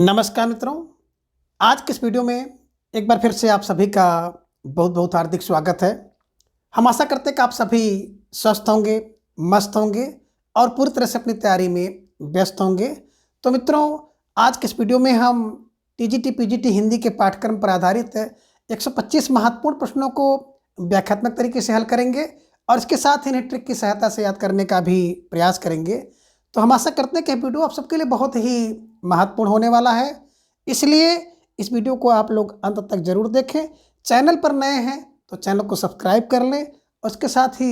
नमस्कार मित्रों। आज के इस वीडियो में एक बार फिर से आप सभी का बहुत बहुत हार्दिक स्वागत है। हम आशा करते हैं कि आप सभी स्वस्थ होंगे, मस्त होंगे और पूरी तरह से अपनी तैयारी में व्यस्त होंगे। तो मित्रों, आज के इस वीडियो में हम टीजीटी पीजीटी हिंदी के पाठ्यक्रम पर आधारित 125 महत्वपूर्ण प्रश्नों को व्याख्यात्मक तरीके से हल करेंगे और इसके साथ ही इन्हें ट्रिक की सहायता से याद करने का भी प्रयास करेंगे। तो हम आशा करते हैं कि वीडियो आप सबके लिए बहुत ही महत्वपूर्ण होने वाला है, इसलिए इस वीडियो को आप लोग अंत तक जरूर देखें। चैनल पर नए हैं तो चैनल को सब्सक्राइब कर लें और उसके साथ ही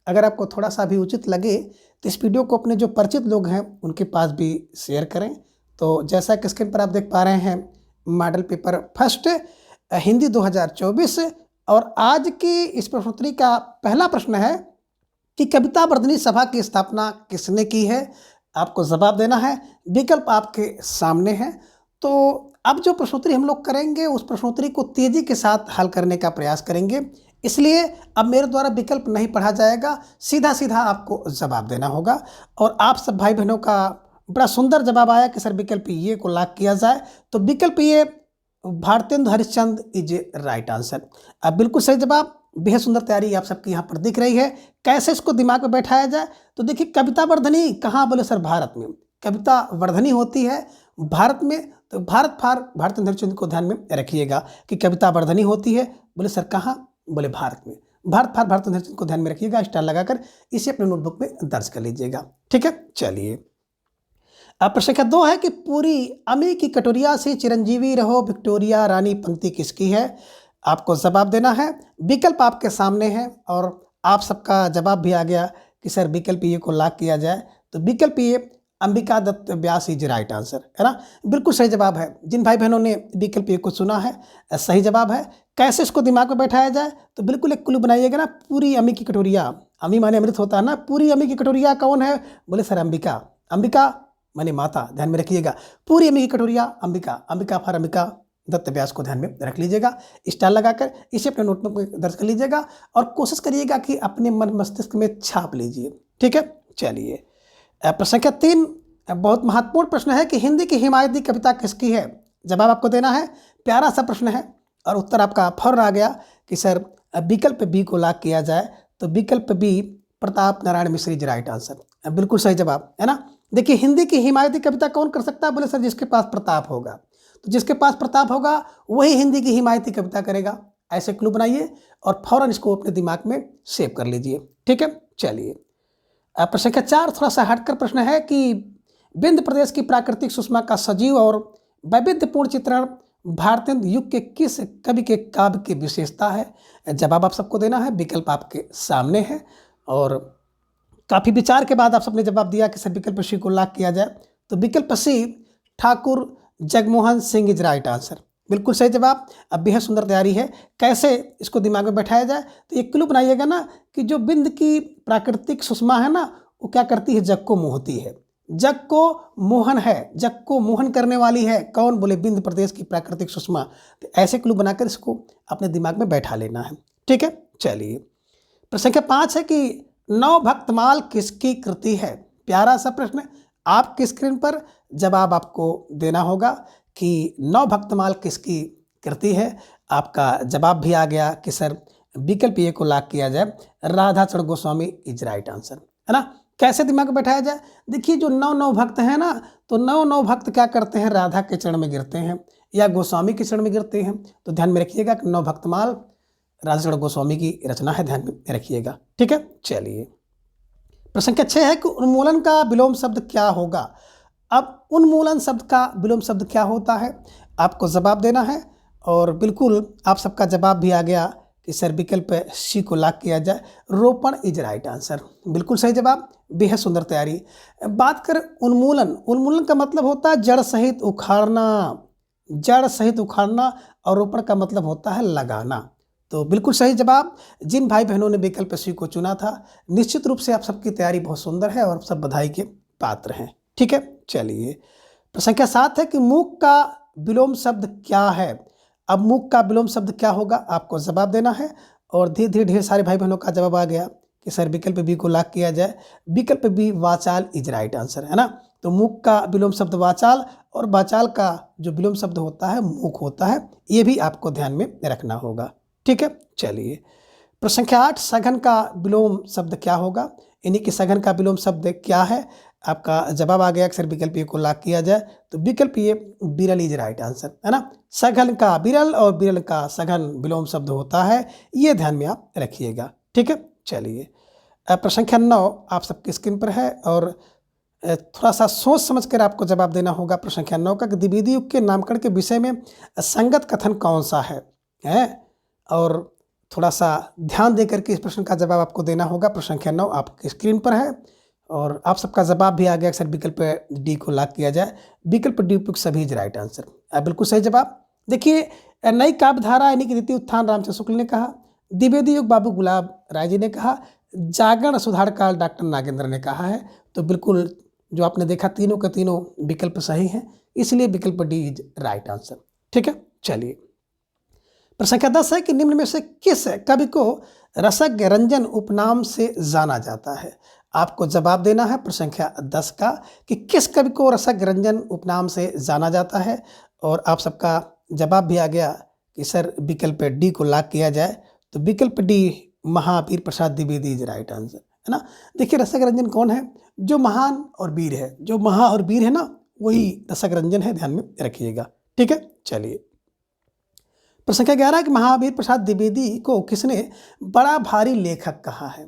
अगर आपको थोड़ा सा भी उचित लगे तो इस वीडियो को अपने जो परिचित लोग हैं उनके पास भी शेयर करें। तो जैसा कि स्क्रीन पर आप देख पा रहे हैं, मॉडल पेपर फर्स्ट हिंदी 2024 और आज की इस प्रश्नोत्तरी का पहला प्रश्न है कि कविता वर्धनी सभा की स्थापना किसने की है। आपको जवाब देना है, विकल्प आपके सामने है। तो अब जो प्रश्नोत्तरी हम लोग करेंगे उस प्रश्नोत्तरी को तेजी के साथ हल करने का प्रयास करेंगे, इसलिए अब मेरे द्वारा विकल्प नहीं पढ़ा जाएगा, सीधा सीधा आपको जवाब देना होगा। और आप सब भाई बहनों का बड़ा सुंदर जवाब आया कि सर विकल्प ये को लॉक किया जाए, तो विकल्प ये Bharatendu Harishchandra is right answer. अब बिल्कुल सही जवाब, बेहद सुंदर तैयारी आप सबकी यहाँ पर दिख रही है। कैसे इसको दिमाग में बैठाया जाए, तो देखिए कविता वर्धनी कहाँ, बोले सर भारत में कविता वर्धनी होती है भारत में। तो भारत फार भारतेंदु हरिश्चंद्र को ध्यान में रखिएगा कि कविता वर्धनी होती है, बोले सर कहाँ, बोले भारत में। भारत फार भारतेंदु हरिश्चंद्र को ध्यान में रखिएगा, स्टार लगाकर इसे अपने नोटबुक में दर्ज कर लीजिएगा। ठीक है, चलिए अब प्रश्न संख्या 2 है कि पूरी अमी की कटोरिया से चिरंजीवी रहो विक्टोरिया रानी पंक्ति किसकी है। आपको जवाब देना है, विकल्प आपके सामने है और आप सबका जवाब भी आ गया कि सर विकल्प ये को लॉक किया जाए, तो विकल्प ये अंबिका दत्त व्यास इज राइट आंसर है ना। बिल्कुल सही जवाब है। जिन भाई बहनों ने विकल्प ये को सुना है सही जवाब है। कैसे इसको दिमाग में बैठाया जाए, तो बिल्कुल एक क्लू बनाइएगा ना, पूरी अमी की कटोरिया, अमी माने अमृत होता है ना, पूरी अमी की कटोरिया कौन है, बोले सर अंबिका। अंबिका माने माता, ध्यान में रखिएगा। पूरी अमी की कटोरिया अंबिका, अंबिका फॉर अंबिका दत्त व्यास को ध्यान में रख लीजिएगा, स्टार लगाकर इसे अपने नोटबुक में दर्ज कर लीजिएगा और कोशिश करिएगा कि अपने मन मस्तिष्क में छाप लीजिए। ठीक है, चलिए प्रश्न संख्या 3 बहुत महत्वपूर्ण प्रश्न है कि हिंदी की हिमायती कविता किसकी है। जवाब आपको देना है, प्यारा सा प्रश्न है और उत्तर आपका फौरन आ गया कि सर विकल्प बी को लॉक किया जाए, तो विकल्प B Pratap Narayan Mishra is right answer. बिल्कुल सही जवाब है ना। देखिए हिंदी की हिमायती कविता कौन कर सकता है, बोले सर जिसके पास प्रताप होगा, तो जिसके पास प्रताप होगा वही हिंदी की हिमायती कविता करेगा। ऐसे क्लू बनाइए और फौरन इसको अपने दिमाग में सेव कर लीजिए। ठीक है, चलिए प्रश्न संख्या 4 थोड़ा सा हटकर प्रश्न है कि विंध्य प्रदेश की प्राकृतिक सुषमा का सजीव और वैविध्यपूर्ण चित्रण भारतेंदु युग के किस कवि के काव्य की विशेषता है। जवाब आप सबको देना है, विकल्प आपके सामने है और काफ़ी विचार के बाद आप सबने जवाब दिया कि सर विकल्प सी को लॉक किया जाए, तो विकल्प C Thakur Jagmohan Singh is right answer. बिल्कुल सही जवाब। अब बेहद सुंदर तैयारी है। कैसे इसको दिमाग में बैठाया जाए, तो एक क्लू बनाइएगा ना कि जो बिंद की प्राकृतिक सुषमा है ना, वो क्या करती है, जग को मोहती है, जग को मोहन है, जग को मोहन करने वाली है कौन, बोले बिंद प्रदेश की प्राकृतिक सुषमा। तो ऐसे क्लू बनाकर इसको अपने दिमाग में बैठा लेना है। ठीक है, चलिए प्रश्न संख्या 5 है कि नौ भक्तमाल किसकी कृति है। प्यारा सा प्रश्न, आपकी स्क्रीन पर जवाब आपको देना होगा कि नौ भक्तमाल किसकी कृति है। आपका जवाब भी आ गया कि सर विकल्प ए को लॉक किया जाए, राधा चरण गोस्वामी इज राइट आंसर है ना। कैसे दिमाग में बैठाया जाए, देखिए जो नौ भक्त हैं ना, तो नौ भक्त क्या करते हैं, राधा के चरण में गिरते हैं या गोस्वामी के चरण में गिरते हैं। तो ध्यान में रखिएगा कि नौ भक्तमाल राधा चरण गोस्वामी की रचना है, ध्यान में रखिएगा। ठीक है, चलिए प्रश्न संख्या 6 है कि उन्मूलन का विलोम शब्द क्या होगा। अब उन्मूलन शब्द का विलोम शब्द क्या होता है, आपको जवाब देना है और बिल्कुल आप सबका जवाब भी आ गया कि सर विकल्प सी को लॉक किया जाए, रोपण इज राइट आंसर। बिल्कुल सही जवाब, बेहद सुंदर तैयारी। बात कर उन्मूलन, उन्मूलन का मतलब होता है जड़ सहित उखाड़ना, जड़ सहित उखाड़ना, और रोपण का मतलब होता है लगाना। तो बिल्कुल सही जवाब। जिन भाई बहनों ने विकल्प सी को चुना था, निश्चित रूप से आप सबकी तैयारी बहुत सुंदर है और सब बधाई के पात्र हैं। ठीक है, चलिए प्रश्न संख्या 7 है कि मूक का विलोम शब्द क्या है। अब मूक का विलोम शब्द क्या होगा, आपको जवाब देना है और धीरे धीरे ढेर सारे भाई बहनों का जवाब आ गया कि सर विकल्प बी को लॉक किया जाए, विकल्प बी वाचाल इज राइट आंसर है ना। तो मूक का विलोम शब्द वाचाल और वाचाल का जो विलोम शब्द होता है मूक होता है। ये भी आपको ध्यान में रखना होगा। ठीक है, चलिए प्रश्न संख्या 8, सघन का विलोम शब्द क्या होगा, यानी कि सघन का विलोम शब्द क्या है। आपका जवाब आ गया। अक्सर विकल्प ए को लॉक किया जाए तो विकल्प ए बिरल इज राइट आंसर, है ना। सघन का बिरल और बिरल का सघन विलोम शब्द होता है, ये ध्यान में आप रखिएगा। ठीक है, चलिए प्रश्न संख्या 9 आप सबकी स्क्रीन पर है और थोड़ा सा सोच समझ कर आपको जवाब देना होगा। प्रश्न संख्या 9 का द्विवेदी युग के नामकरण के विषय में संगत कथन कौन सा है और थोड़ा सा ध्यान देकर के इस प्रश्न का जवाब आपको देना होगा। प्रश्न संख्या 9 आपकी स्क्रीन पर है और आप सबका जवाब भी आ गया। अक्सर विकल्प डी को लॉक किया जाए, विकल्प डी उपयुक्त सभी इज राइट आंसर, बिल्कुल सही जवाब। देखिए नई काव्य धारा यानी कि द्वितीय उत्थान रामचंद्र शुक्ल ने कहा, द्विवेदी युग बाबू गुलाब राय जी ने कहा, जागरण सुधार काल डॉक्टर नागेंद्र ने कहा है। तो बिल्कुल जो आपने देखा तीनों के तीनों विकल्प सही हैं, इसलिए विकल्प डी इज राइट आंसर। ठीक है, चलिए प्रश्न संख्या 10 है कि निम्न में से किस कवि को रसज्ञ रंजन उपनाम से जाना जाता है। आपको जवाब देना है प्रश्न संख्या 10 का कि किस कवि को रसज्ञ रंजन उपनाम से जाना जाता है और आप सबका जवाब भी आ गया कि सर विकल्प डी को लॉक किया जाए तो विकल्प D Mahavir Prasad Dwivedi is right answer, है ना। देखिए रसज्ञ रंजन कौन है, जो महान और वीर है, जो महा और वीर है ना, वही रसज्ञ रंजन है, ध्यान में रखिएगा। ठीक है, चलिए प्रश्न संख्या 11 कि महावीर प्रसाद द्विवेदी को किसने बड़ा भारी लेखक कहा है।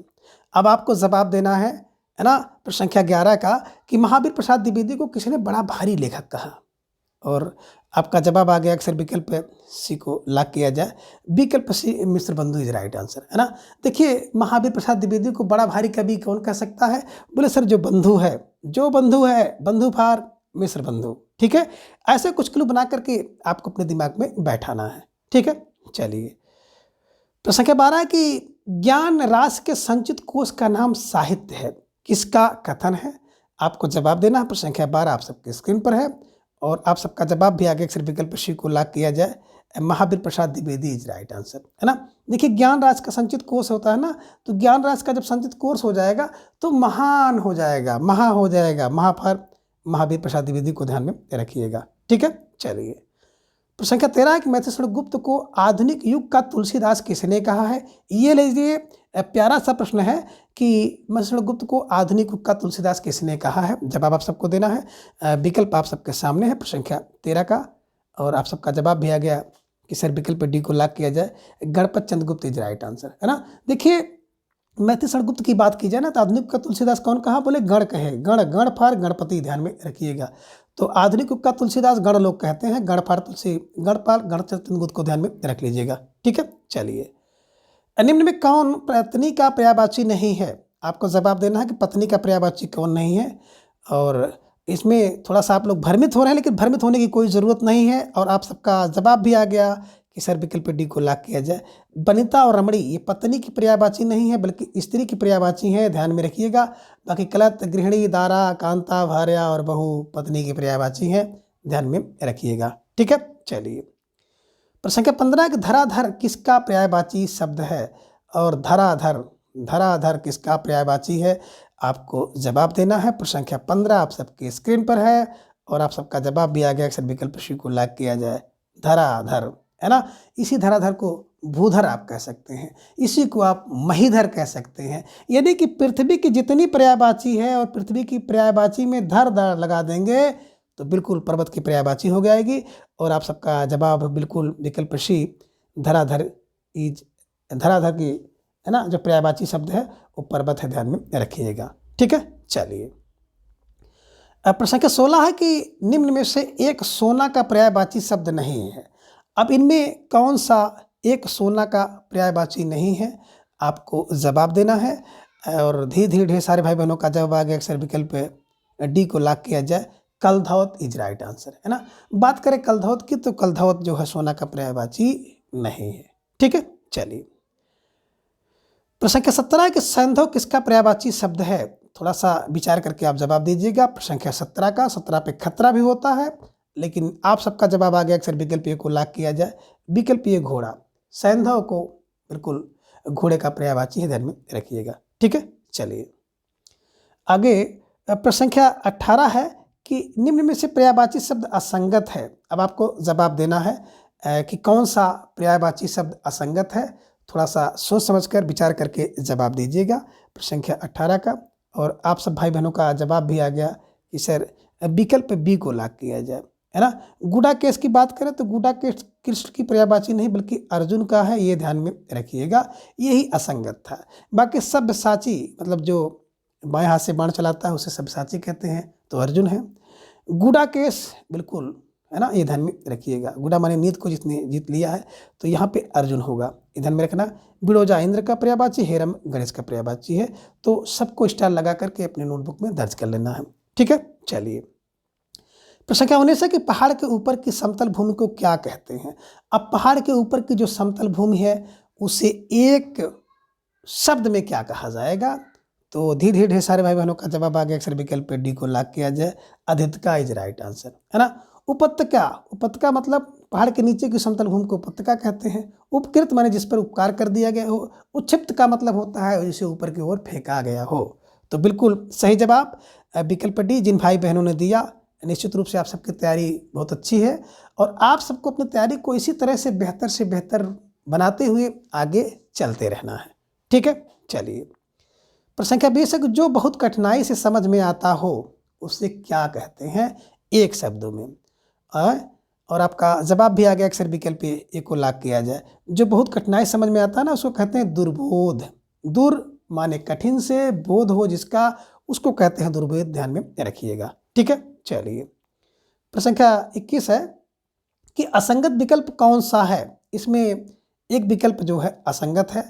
अब आपको जवाब देना है ना प्रश्न संख्या 11 का कि महावीर प्रसाद द्विवेदी को किसने बड़ा भारी लेखक कहा और आपका जवाब आ गया। अक्सर विकल्प सी को लॉक किया जाए, विकल्प सी मिश्र बंधु इज राइट आंसर, है ना। देखिए महावीर प्रसाद द्विवेदी को बड़ा भारी कवि कौन कह सकता है, बोले सर जो बंधु है, बंधु फार मिश्र बंधु। ठीक है, ऐसे कुछ क्लू बना करके आपको अपने दिमाग में बैठाना है। ठीक है, चलिए प्रश्न संख्या 12 कि ज्ञान रास के संचित कोश का नाम साहित्य है, किसका कथन है। आपको जवाब देना है। प्रश्न संख्या 12 आप सबके स्क्रीन पर है और आप सबका जवाब भी आगे अक्सर विकल्प सी को लॉक किया जाए, Mahavir Prasad Dwivedi is right answer, है ना। देखिए ज्ञान रास का संचित कोश होता है ना, तो ज्ञान रास का जब संचित कोश हो जाएगा तो महान हो जाएगा, महा हो जाएगा, महाफर महावीर प्रसाद द्विवेदी को ध्यान में रखिएगा। ठीक है, चलिए प्रश्न संख्या 13 कि मैथिली गुप्त को आधुनिक युग का तुलसीदास किसने कहा है। ये लीजिए प्यारा सा प्रश्न है कि मैथिली गुप्त को आधुनिक युग का तुलसीदास किसने कहा है। जवाब आप सबको देना है, विकल्प आप सबके सामने है प्रश्न संख्या 13 का और आप सबका जवाब भी आ गया कि सर विकल्प डी को लॉक किया जाए, गणपत चंद्र गुप्त इज राइट आंसर, है ना। देखिए मैथिली गुप्त की बात की जाए ना तो आधुनिक का तुलसीदास कौन कहा, बोले गण कहे, गण फार गणपति, ध्यान में रखिएगा। तो आधुनिक युग का तुलसीदास गण लोग कहते हैं, गणपाल तुलसी गणपाल गणचंद्र चंद्रगुप्त को ध्यान में रख लीजिएगा। ठीक है, चलिए निम्न में कौन पत्नी का पर्यायवाची नहीं है। आपको जवाब देना है कि पत्नी का पर्यायवाची कौन नहीं है और इसमें थोड़ा सा आप लोग भ्रमित हो रहे हैं, लेकिन भ्रमित होने की कोई ज़रूरत नहीं है और आप सबका जवाब भी आ गया कि सर विकल्प डी को लॉक किया जाए। वनिता और रमणी ये पत्नी की पर्यायवाची नहीं है बल्कि स्त्री की पर्यायवाची है, ध्यान में रखिएगा। बाकी कलत, गृहिणी, दारा, कांता, भार्या और बहू पत्नी की पर्यायवाची है, ध्यान में रखिएगा। ठीक है, चलिए प्रश्न संख्या 15 कि धराधर किसका पर्यायवाची शब्द है और धराधर किसका पर्यायवाची है। आपको जवाब देना है। प्रश्न संख्या 15 आप सबके स्क्रीन पर है और आप सबका जवाब भी आ गया। अक्सर विकल्प सी को लॉक किया जाए, धराधर, है ना। इसी धराधर को भूधर आप कह सकते हैं, इसी को आप महीधर कह सकते हैं। यानी कि पृथ्वी की जितनी पर्यायवाची है और पृथ्वी की पर्यायवाची में धर लगा देंगे तो बिल्कुल पर्वत की पर्यायवाची हो जाएगी और आप सबका जवाब बिल्कुल विकल्प सी धराधर की, है ना, जो पर्यायवाची शब्द है वो पर्वत है, ध्यान में रखिएगा। ठीक है, चलिए प्रश्न संख्या 16 है कि निम्न में से एक सोना का पर्यायवाची शब्द नहीं है। अब इनमें कौन सा एक सोना का पर्यायवाची नहीं है, आपको जवाब देना है और धीरे धीरे ढेर सारे भाई बहनों का जवाब आ गया। अक्सर विकल्प डी को लॉक किया जाए, कलधौत इज राइट आंसर, है ना। बात करें कलधौत की तो कलधौत जो है सोना का पर्यायवाची नहीं है। ठीक है, चलिए प्रश्न संख्या 17 कि सैंधव किसका पर्यायवाची शब्द है। थोड़ा सा विचार करके आप जवाब दीजिएगा। प्रश्न संख्या 17 का 17 पे खतरा भी होता है, लेकिन आप सबका जवाब आ गया। अक्सर विकल्प ए को लॉक किया जाए, विकल्प ए घोड़ा, सैंधव को बिल्कुल घोड़े का पर्यायवाची है, ध्यान में रखिएगा। ठीक है, चलिए आगे प्रश्न संख्या 18 है कि निम्न में से पर्यायवाची शब्द असंगत है। अब आपको जवाब देना है कि कौन सा पर्यायवाची शब्द असंगत है। थोड़ा सा सोच समझकर विचार करके जवाब दीजिएगा। प्रश्न संख्या 18 का, और आप सब भाई बहनों का जवाब भी आ गया कि सर विकल्प बी को लॉक किया जाए, है ना। गुडा केस की बात करें तो गुडा केस कृष्ण की पर्यायवाची नहीं बल्कि अर्जुन का है, ये ध्यान में रखिएगा, यही असंगत था। बाकी सब्यसाची मतलब जो बाएं हाथ से बाण चलाता है उसे सब्यसाची कहते हैं, तो अर्जुन है। गुडा केस बिल्कुल, है ना, ये ध्यान में रखिएगा। गुडा माने नीत को जिसने जीत लिया है, तो यहाँ पे अर्जुन होगा, ये ध्यान में रखना। बिड़ोजा इंद्र का पर्यायवाची, हेरम गणेश का पर्यायवाची है। तो सबको स्टार लगा करके अपने नोटबुक में दर्ज कर लेना है, ठीक है। चलिए, प्रश्न क्या होने से कि पहाड़ के ऊपर की समतल भूमि को क्या कहते हैं। अब पहाड़ के ऊपर की जो समतल भूमि है उसे एक शब्द में क्या कहा जाएगा। तो धीरे धीरे ढेर सारे भाई बहनों का जवाब आ गया। अक्सर विकल्प डी को लॉक किया जाए, अधिकता इज राइट आंसर, है ना। उपत्यका, उपत्यका मतलब पहाड़ के नीचे की समतल भूमि को उपत्यका कहते हैं। उपकृत माने जिस पर उपकार कर दिया गया हो। उच्छिप्त का मतलब होता है जिसे ऊपर की ओर फेंका गया हो। तो बिल्कुल सही जवाब विकल्प डी। जिन भाई बहनों ने दिया, निश्चित रूप से आप सबकी तैयारी बहुत अच्छी है और आप सबको अपनी तैयारी को इसी तरह से बेहतर बनाते हुए आगे चलते रहना है, ठीक है। चलिए, प्रश्न संख्या 20 है कि जो बहुत कठिनाई से समझ में आता हो उसे क्या कहते हैं, एक शब्दों में। और आपका जवाब भी आ गया। अक्सर विकल्प ए को लॉक किया जाए। जो बहुत कठिनाई समझ में आता है ना उसको कहते हैं दुर्बोध। दुर माने कठिन से, बोध हो जिसका, उसको कहते हैं दुर्बोध, ध्यान में रखिएगा, ठीक है। चलिए, प्रश्न संख्या 21 है कि असंगत विकल्प कौन सा है। इसमें एक विकल्प जो है असंगत है,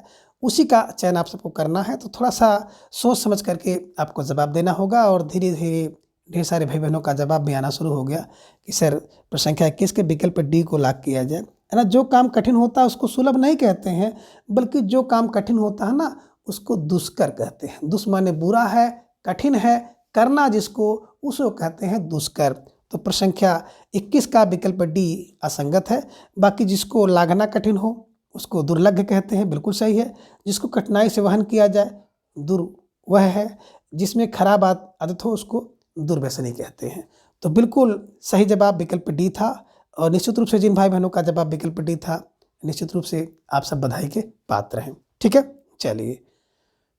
उसी का चयन आप सबको करना है। तो थोड़ा सा सोच समझ करके आपको जवाब देना होगा। और धीरे धीरे ढेर सारे भाई बहनों का जवाब भी आना शुरू हो गया कि सर प्रश्न संख्या 21 के विकल्प डी को लॉक किया जाए, है ना। जो काम कठिन होता है उसको सुलभ नहीं कहते हैं, बल्कि जो काम कठिन होता है ना उसको दुष्कर कहते हैं। दुष् माने बुरा है, कठिन है, करना जिसको उसको कहते हैं दुष्कर। तो प्रश्न संख्या 21 का विकल्प डी असंगत है। बाकी जिसको लाघना कठिन हो उसको दुर्लभ कहते हैं, बिल्कुल सही है। जिसको कठिनाई से वहन किया जाए दुर वह है। जिसमें खराब आदत हो उसको दुर्व्यसनी कहते हैं। तो बिल्कुल सही जवाब विकल्प डी था। और निश्चित रूप से जिन भाई बहनों का जवाब विकल्प डी था, निश्चित रूप से आप सब बधाई के पात्र हैं, ठीक है। चलिए,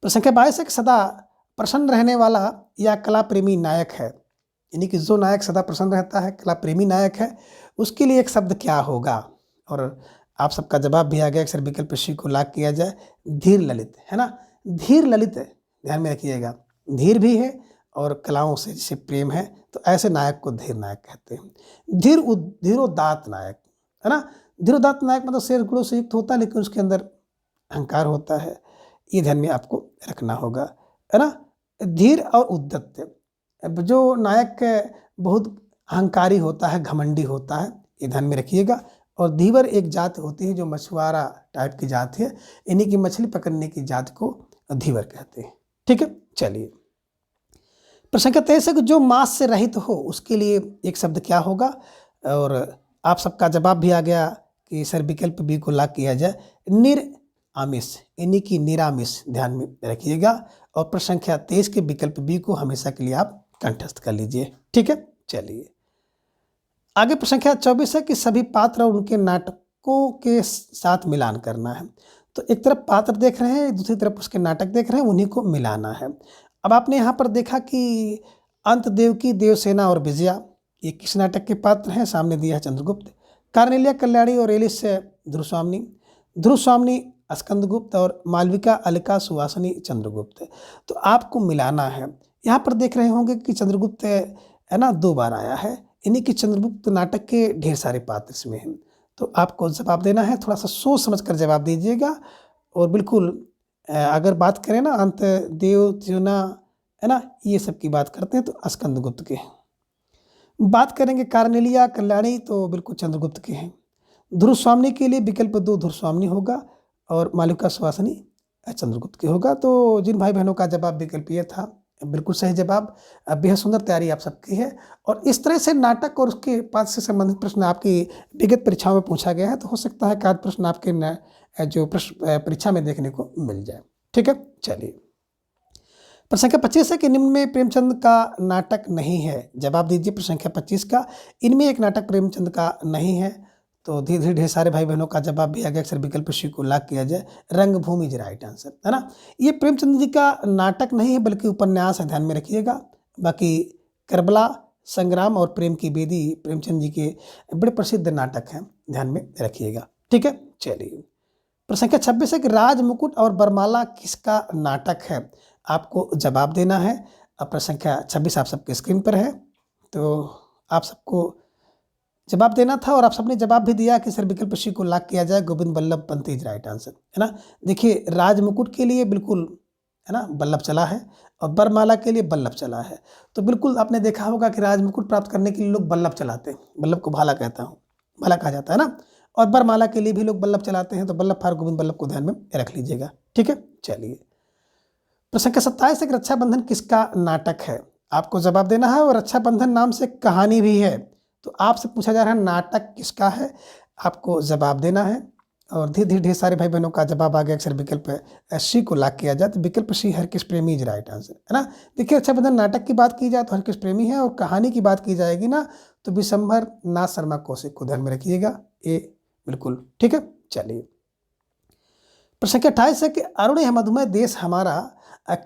प्रश्न संख्या 22 है कि सदा प्रसन्न रहने वाला या कला प्रेमी नायक है, यानी कि जो नायक सदा प्रसन्न रहता है, कला प्रेमी नायक है, उसके लिए एक शब्द क्या होगा। और आप सबका जवाब भी आ गया। अक्सर विकल्प सी को लॉक किया जाए, धीर ललित, है ना। धीर ललित, ध्यान में रखिएगा, धीर भी है और कलाओं से जिसे प्रेम है, तो ऐसे नायक को धीर नायक कहते हैं। धीरोदात्त नायक, है ना। धीरोदात्त नायक मतलब शेर गुणों से युक्त होता है लेकिन उसके अंदर अहंकार होता है, ये ध्यान में आपको रखना होगा, है ना। धीर और उद्दत, जो नायक बहुत अहंकारी होता है, घमंडी होता है, ये ध्यान में रखिएगा। और धीवर एक जात होती है जो मछुआरा टाइप की जात है, यानी कि मछली पकड़ने की जात को धीवर कहते हैं, ठीक है। चलिए, प्रश्न संख्या 23 है कि जो मांस से रहित हो उसके लिए एक शब्द क्या होगा। और आप सबका जवाब भी आ गया कि सर विकल्प बी को लॉक किया जाए, निरामिष, यानी कि निरामिष, ध्यान में रखिएगा। और प्रश्न संख्या 23 के विकल्प बी को हमेशा के लिए आप कंठस्थ कर लीजिए, ठीक है। चलिए, आगे प्रश्न संख्या 24 है कि सभी पात्र और उनके नाटकों के साथ मिलान करना है। तो एक तरफ पात्र देख रहे हैं, दूसरी तरफ उसके नाटक देख रहे हैं, उन्हीं को मिलाना है। अब आपने यहाँ पर देखा कि अंत देवकी, देवसेना और विजया, ये किस नाटक के पात्र हैं। सामने दिया है चंद्रगुप्त। कार्नेलिया कल्याणी और एलिस ध्रुवस्वामिनी, ध्रुवस्वामिनी स्कंदगुप्त और मालविका अलिका सुवासिनी चंद्रगुप्त। तो आपको मिलाना है। यहाँ पर देख रहे होंगे कि चंद्रगुप्त है ना 2 बार आया है, यानी कि चंद्रगुप्त नाटक के ढेर सारे पात्र इसमें हैं। तो आपको जवाब देना है, थोड़ा सा सोच समझ कर जवाब दीजिएगा। और बिल्कुल अगर बात करें ना अंत देव त्योना, है ना, ये सब की बात करते हैं तो स्कंदगुप्त के हैं। बात करेंगे कार्नेलिया कल्याणी तो बिल्कुल चंद्रगुप्त के हैं। ध्रुवस्वामिनी के लिए विकल्प 2 ध्रुवस्वामिनी होगा और मालविका सुवासिनी चंद्रगुप्त के होगा। तो जिन भाई बहनों का जवाब विकल्प ये था, बिल्कुल सही जवाब। बेहद सुंदर तैयारी आप सबकी है। और इस तरह से नाटक और उसके पाठ से संबंधित प्रश्न आपकी विगत परीक्षाओं में पूछा गया है, तो हो सकता है कि आज प्रश्न आपके जो प्रश्न परीक्षा में देखने को मिल जाए, ठीक है। चलिए, प्रश्न संख्या 25 है कि निम्न में प्रेमचंद का नाटक नहीं है। जवाब दीजिए प्रश्न संख्या 25 का, इनमें एक नाटक प्रेमचंद का नहीं है। तो धीरे धीरे ढेर सारे भाई बहनों का जवाब भी आ गया। अक्सर विकल्प सी को लॉक किया जाए, रंगभूमि इज राइट आंसर, है ना। ये प्रेमचंद जी का नाटक नहीं है बल्कि उपन्यास है, ध्यान में रखिएगा। बाकी करबला, संग्राम और प्रेम की बेदी प्रेमचंद जी के बड़े प्रसिद्ध नाटक हैं, ध्यान में रखिएगा। ठीक है, चलिए प्रश्न संख्या 26 है कि राज मुकुट और बरमाला किसका नाटक है। आपको जवाब देना है। अब प्रश्न संख्या 26 आप सबके स्क्रीन पर है, तो आप सबको जवाब देना था और आप सबने जवाब भी दिया कि सर विकल्प सी को लॉक किया जाए, Govind Ballabh Pant is right answer, है ना। देखिए राज मुकुट के लिए बिल्कुल, है ना, बल्लभ चला है और बरमाला के लिए बल्लभ चला है। तो बिल्कुल आपने देखा होगा कि राज मुकुट प्राप्त करने के लिए लोग बल्लभ चलाते हैं, बल्लभ को भाला कहता हूँ, भाला कहा जाता है ना। और बरमाला के लिए भी लोग बल्लभ चलाते हैं, तो बल्लभ फार गोविंद बल्लभ को ध्यान में रख लीजिएगा। ठीक है, चलिए प्रश्न संख्या 27 है कि रक्षाबंधन किसका नाटक है। आपको जवाब देना है और रक्षाबंधन नाम से कहानी भी है। तो आपसे पूछा जा रहा है नाटक किसका है, आपको जवाब देना है। और धीरे धीरे ढेर सारे भाई बहनों का जवाब आ गया। अक्सर विकल्प सी को लॉक किया जाए, तो विकल्प सी हरकृष्ण प्रेमी इज राइट आंसर, है ना। देखिए रक्षाबंधन नाटक की बात की जाए तो हरकृष्ण प्रेमी है, और कहानी की बात की जाएगी ना तो विशंभर नाथ शर्मा कौशिक को ध्यान में रखिएगा, ये बिल्कुल ठीक है। चलिए प्रश्न संख्या 28 है कि अरुण है मधुमय देश हमारा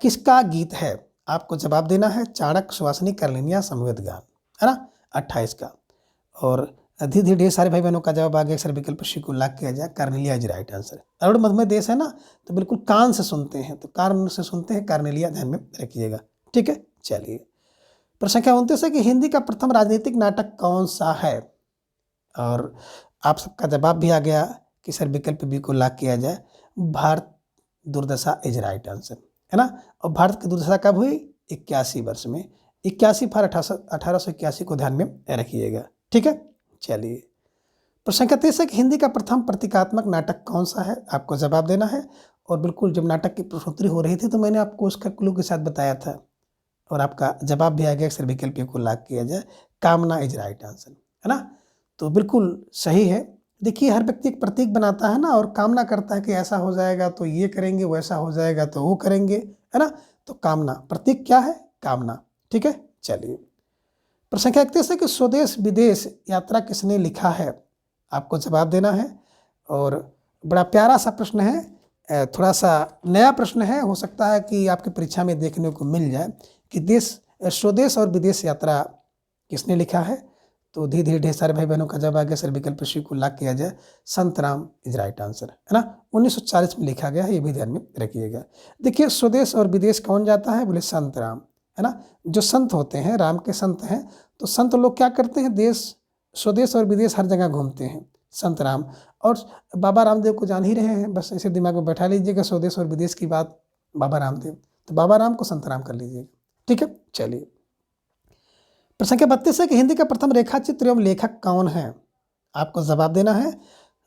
किसका गीत है। आपको जवाब देना है चाणक्य, सुहासिनी, कर्लिनिया, समवेत गान, है ना, 28 का। और धीरे धीरे ढेर सारे भाई बहनों का जवाब आ गया। अक्सर विकल्प सी को लॉक किया जाए, कार्नेलिया इज राइट आंसर। अरुण मधुमय देश है ना, तो बिल्कुल कान से सुनते हैं, तो कान से सुनते हैं, कार्नेलिया ध्यान में रखिएगा। ठीक है, चलिए प्रश्न संख्या 29 है कि हिंदी का प्रथम राजनीतिक नाटक कौन सा है। और आप सबका जवाब भी आ गया कि सर विकल्प बी को लॉक किया जाए, भारत दुर्दशा इज राइट आंसर, है ना। और भारत की दुर्दशा कब हुई, 81 वर्ष में, 81 फर 1881 को ध्यान में रखिएगा। ठीक है, चलिए प्रश्न संख्या 30 है कि हिंदी का प्रथम प्रतीकात्मक नाटक कौन सा है। आपको जवाब देना है। और बिल्कुल जब नाटक की प्रश्नोत्तरी हो रही थी तो मैंने आपको उसका क्लू के साथ बताया था, और आपका जवाब भी आ गया। अक्सर विकल्प को लॉक किया जाए, कामना इज राइट आंसर, है ना। तो बिल्कुल सही है। देखिए हर व्यक्ति एक प्रतीक बनाता है ना, और कामना करता है कि ऐसा हो जाएगा तो ये करेंगे, वैसा हो जाएगा तो वो करेंगे, है ना। तो कामना, प्रतीक क्या है, कामना। ठीक है, चलिए प्रश्न संख्या 31 है कि स्वदेश विदेश यात्रा किसने लिखा है। आपको जवाब देना है। और बड़ा प्यारा सा प्रश्न है, थोड़ा सा नया प्रश्न है, हो सकता है कि आपकी परीक्षा में देखने को मिल जाए कि स्वदेश और विदेश यात्रा किसने लिखा है। तो धीरे धीरे ढेर सारे भाई बहनों का जवाब आ गया। सर विकल्प सी को लॉक किया जाए, संत राम इज राइट आंसर, है ना। 1940 में लिखा गया है, ये भी ध्यान में रखिएगा। देखिए स्वदेश और विदेश कौन जाता है, बोले संत राम, है ना। जो संत होते हैं, राम के संत हैं, तो संत लोग क्या करते हैं, स्वदेश और विदेश हर जगह घूमते हैं, संत राम। और बाबा रामदेव को जान ही रहे हैं, बस ऐसे दिमाग में बैठा लीजिएगा स्वदेश और विदेश की बात, बाबा रामदेव, तो बाबा राम को संत राम कर लीजिएगा। ठीक है, चलिए प्रश्न संख्या 32 है कि हिंदी का प्रथम रेखा चित्र एवं लेखक कौन है। आपको जवाब देना है।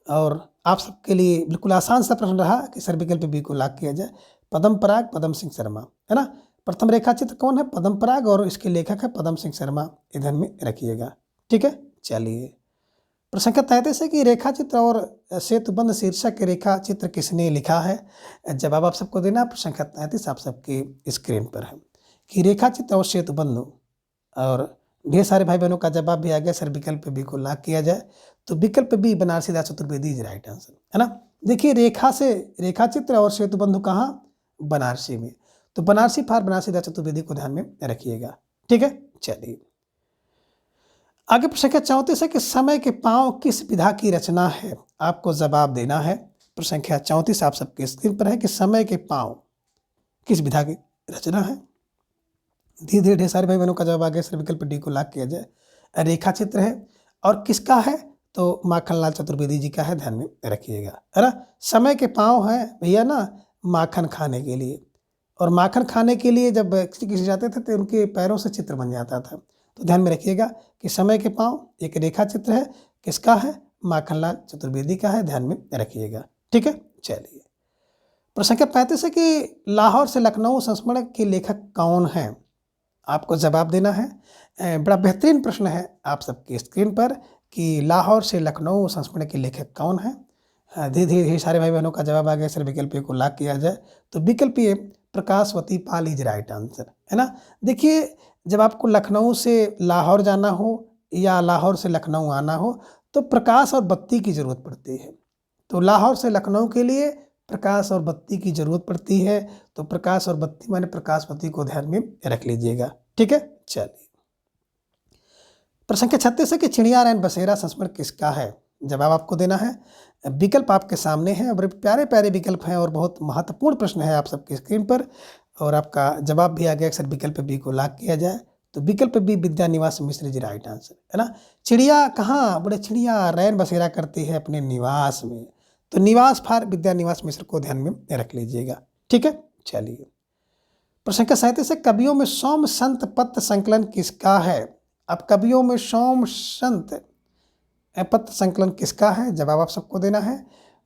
और आप सबके लिए बिल्कुल आसान सा प्रश्न रहा कि सर विकल्प बी को लॉक किया जाए, पदम पराग, पदम सिंह शर्मा, है ना। प्रथम रेखा चित्र कौन है, पदम पराग, और इसके लेखक है पदम सिंह शर्मा, ध्यान में रखिएगा। ठीक है, चलिए प्रश्न संख्या 33 है कि रेखा चित्र और सेतुबंध शीर्षक के रेखा चित्र किसने लिखा है। जवाब आप सबको देना। प्रश्न संख्या 33 आप सबके स्क्रीन पर है कि रेखा चित्र और सेतुबंध, और ढेर सारे भाई बहनों का जवाब भी आ गया। सर विकल्प बी को लॉक किया जाए, तो विकल्प B Banarasi Das Chaturvedi is right answer, है ना। देखिए रेखा चित्र और सेतुबंधु कहाँ, बनारसी में, तो बनारसी फार बनारसी दास चतुर्वेदी को ध्यान में रखिएगा। ठीक है, चलिए आगे प्रश्न संख्या 34 है कि समय के पांव किस विधा की रचना है। आपको जवाब देना है। प्रश्न संख्या 34 आप सबके स्क्रीन पर है कि समय के पांव किस विधा की रचना है। धीरे धीरे ढेर सारे भाई बहनों का जवाब आ गया। सर विकल्प डी को लॉक किया जाए, रेखा चित्र है, और किसका है, तो माखनलाल चतुर्वेदी जी का है, ध्यान में रखिएगा, है ना। समय के पांव है भैया ना, माखन खाने के लिए, और माखन खाने के लिए जब किसी जाते थे तो उनके पैरों से चित्र बन जाता था। तो ध्यान में रखिएगा कि समय के पांव एक रेखा चित्र है, किसका है, माखनलाल चतुर्वेदी का है, ध्यान में रखिएगा। ठीक है, चलिए प्रश्न संख्या 35 है कि लाहौर से लखनऊ संस्मरण के लेखक कौन है। आपको जवाब देना है। बड़ा बेहतरीन प्रश्न है आप सबकी स्क्रीन पर कि लाहौर से लखनऊ संस्मरण के लेखक कौन है। धीरे धीरे सारे भाई बहनों का जवाब आ गया। सर विकल्प को लॉक किया जाए, तो विकल्प प्रकाशवती पाल इज राइट आंसर, है ना। देखिए, जब आपको लखनऊ से लाहौर जाना हो या लाहौर से लखनऊ आना हो तो प्रकाश और बत्ती की ज़रूरत पड़ती है। तो लाहौर से लखनऊ के लिए प्रकाश और बत्ती की ज़रूरत पड़ती है। तो प्रकाश और बत्ती माने प्रकाशवती को ध्यान में रख लीजिएगा, ठीक है। चलिए, प्रश्न संख्या 36 है कि चिड़िया रैन बसेरा संस्मरण किसका है। जवाब आपको देना है। विकल्प आपके सामने हैं, बड़े प्यारे प्यारे विकल्प हैं और बहुत महत्वपूर्ण प्रश्न है आप सबकी स्क्रीन पर। और आपका जवाब भी आ गया। अक्सर विकल्प बी को लॉक किया जाए तो विकल्प बी विद्या निवास मिश्र जी राइट आंसर, है ना। चिड़िया कहाँ, बड़े चिड़िया रैन बसेरा करती है अपने निवास में। तो निवास फार विद्या निवास मिश्र को ध्यान में रख लीजिएगा, ठीक है। चलिए, प्रश्न संख्या 37 है कवियों में सोम संत पत्र संकलन किसका है। अब कवियों में सोम संत पत्र संकलन किसका है, जवाब आप सबको देना है।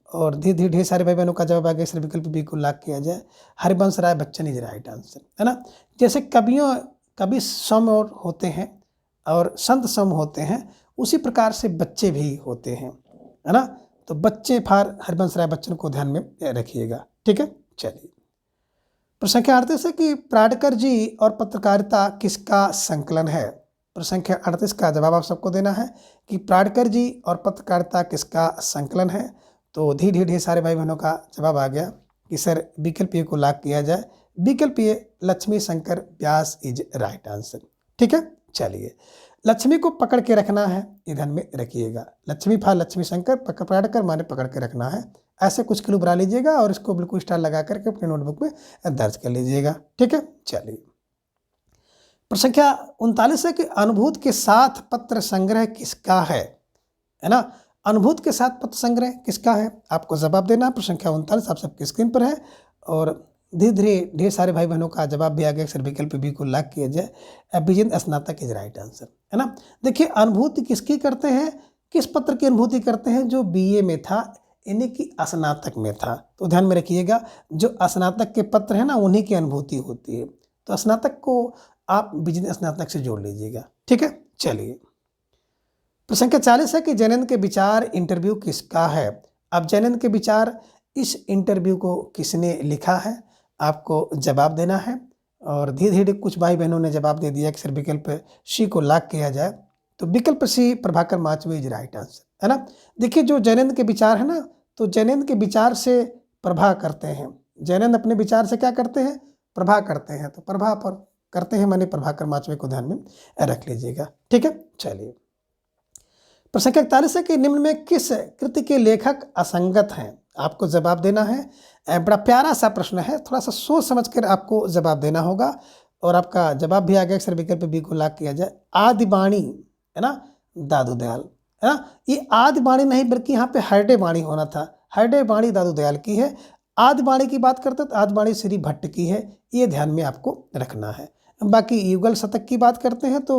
और धीरे धीरे ढेर सारे भाई बहनों का जवाब आ गया। सर विकल्प बी को लॉक किया जाए। Harivansh Rai Bachchan is right answer, है ना। जैसे कवि सम और होते हैं और संत सम होते हैं, उसी प्रकार से बच्चे भी होते हैं, है ना। तो बच्चे फार हरिवंश राय बच्चन को ध्यान में रखिएगा, ठीक है। चलिए, प्रश्न संख्या 38 है कि प्राडकर जी और पत्रकारिता किसका संकलन है। प्रश्न संख्या 38 का जवाब आप सबको देना है कि प्राडकर जी और पत्रकारिता किसका संकलन है। तो धीरे धीरे सारे भाई बहनों का जवाब आ गया कि सर विकल्प ए को लॉक किया जाए। विकल्प ए लक्ष्मी शंकर व्यास इज राइट आंसर, ठीक है। चलिए, लक्ष्मी को पकड़ के रखना है, ये ध्यान में रखिएगा। लक्ष्मी फा लक्ष्मी शंकर प्राडकर माने पकड़ के रखना है। ऐसे कुछ क्लू बना लीजिएगा और इसको बिल्कुल स्टार लगा करके अपने नोटबुक में दर्ज कर लीजिएगा, ठीक है। चलिए, प्रश्न संख्या 39 है कि अनुभूत के साथ पत्र संग्रह किसका है ना। अनुभूत के साथ पत्र संग्रह किसका है, आपको जवाब देना। प्रश्न संख्या 39 आप सबकी स्क्रीन पर है। और धीरे धीरे ढेर सारे भाई बहनों का जवाब भी आ गया। सर विकल्प बी को लॉक किया जाए। विजेंद्र स्नातक इज राइट आंसर, है ना। देखिए, अनुभूति किसकी करते हैं, किस पत्र की अनुभूति करते हैं, जो बीए में था यानी कि स्नातक में था। तो ध्यान में रखिएगा, जो स्नातक के पत्र है ना उन्हीं की अनुभूति होती है। तो स्नातक को आप विजेंद्र स्नातक से जोड़ लीजिएगा, ठीक है। चलिए, प्रश्न संख्या 40 है कि जैनंद के विचार इंटरव्यू किसका है। अब जैनंद के विचार इस इंटरव्यू को किसने लिखा है, आपको जवाब देना है। और धीरे धीरे कुछ भाई बहनों ने जवाब दे दिया कि सर विकल्प सी को लॉक किया जाए। तो विकल्प C Prabhakar Machwe is right answer, है ना। देखिए, जो जैनंद के विचार है ना, तो जैनंद के विचार से प्रभा करते हैं। जैनंद अपने विचार से क्या करते हैं, प्रभा करते हैं। तो प्रभा पर करते हैं माने प्रभाकर माचवे को ध्यान में रख लीजिएगा, ठीक है। चलिए, प्रश्न संख्या 41 है कि निम्न में किस कृति के लेखक असंगत हैं, आपको जवाब देना है। बड़ा प्यारा सा प्रश्न है, थोड़ा सा सोच समझ कर आपको जवाब देना होगा। और आपका जवाब भी आ गया। सर विकल्प बी को लॉक किया जाए। आदिबाणी, है ना, दादू दयाल, है ना। ये आदिबाणी नहीं बल्कि यहाँ पे हरडे बाणी होना था। हरडे बाणी दादू दयाल की है। आदिबाणी की बात करते तो आदिबाणी श्री भट्ट की है, ये ध्यान में आपको रखना है। बाकी युगल शतक की बात करते हैं तो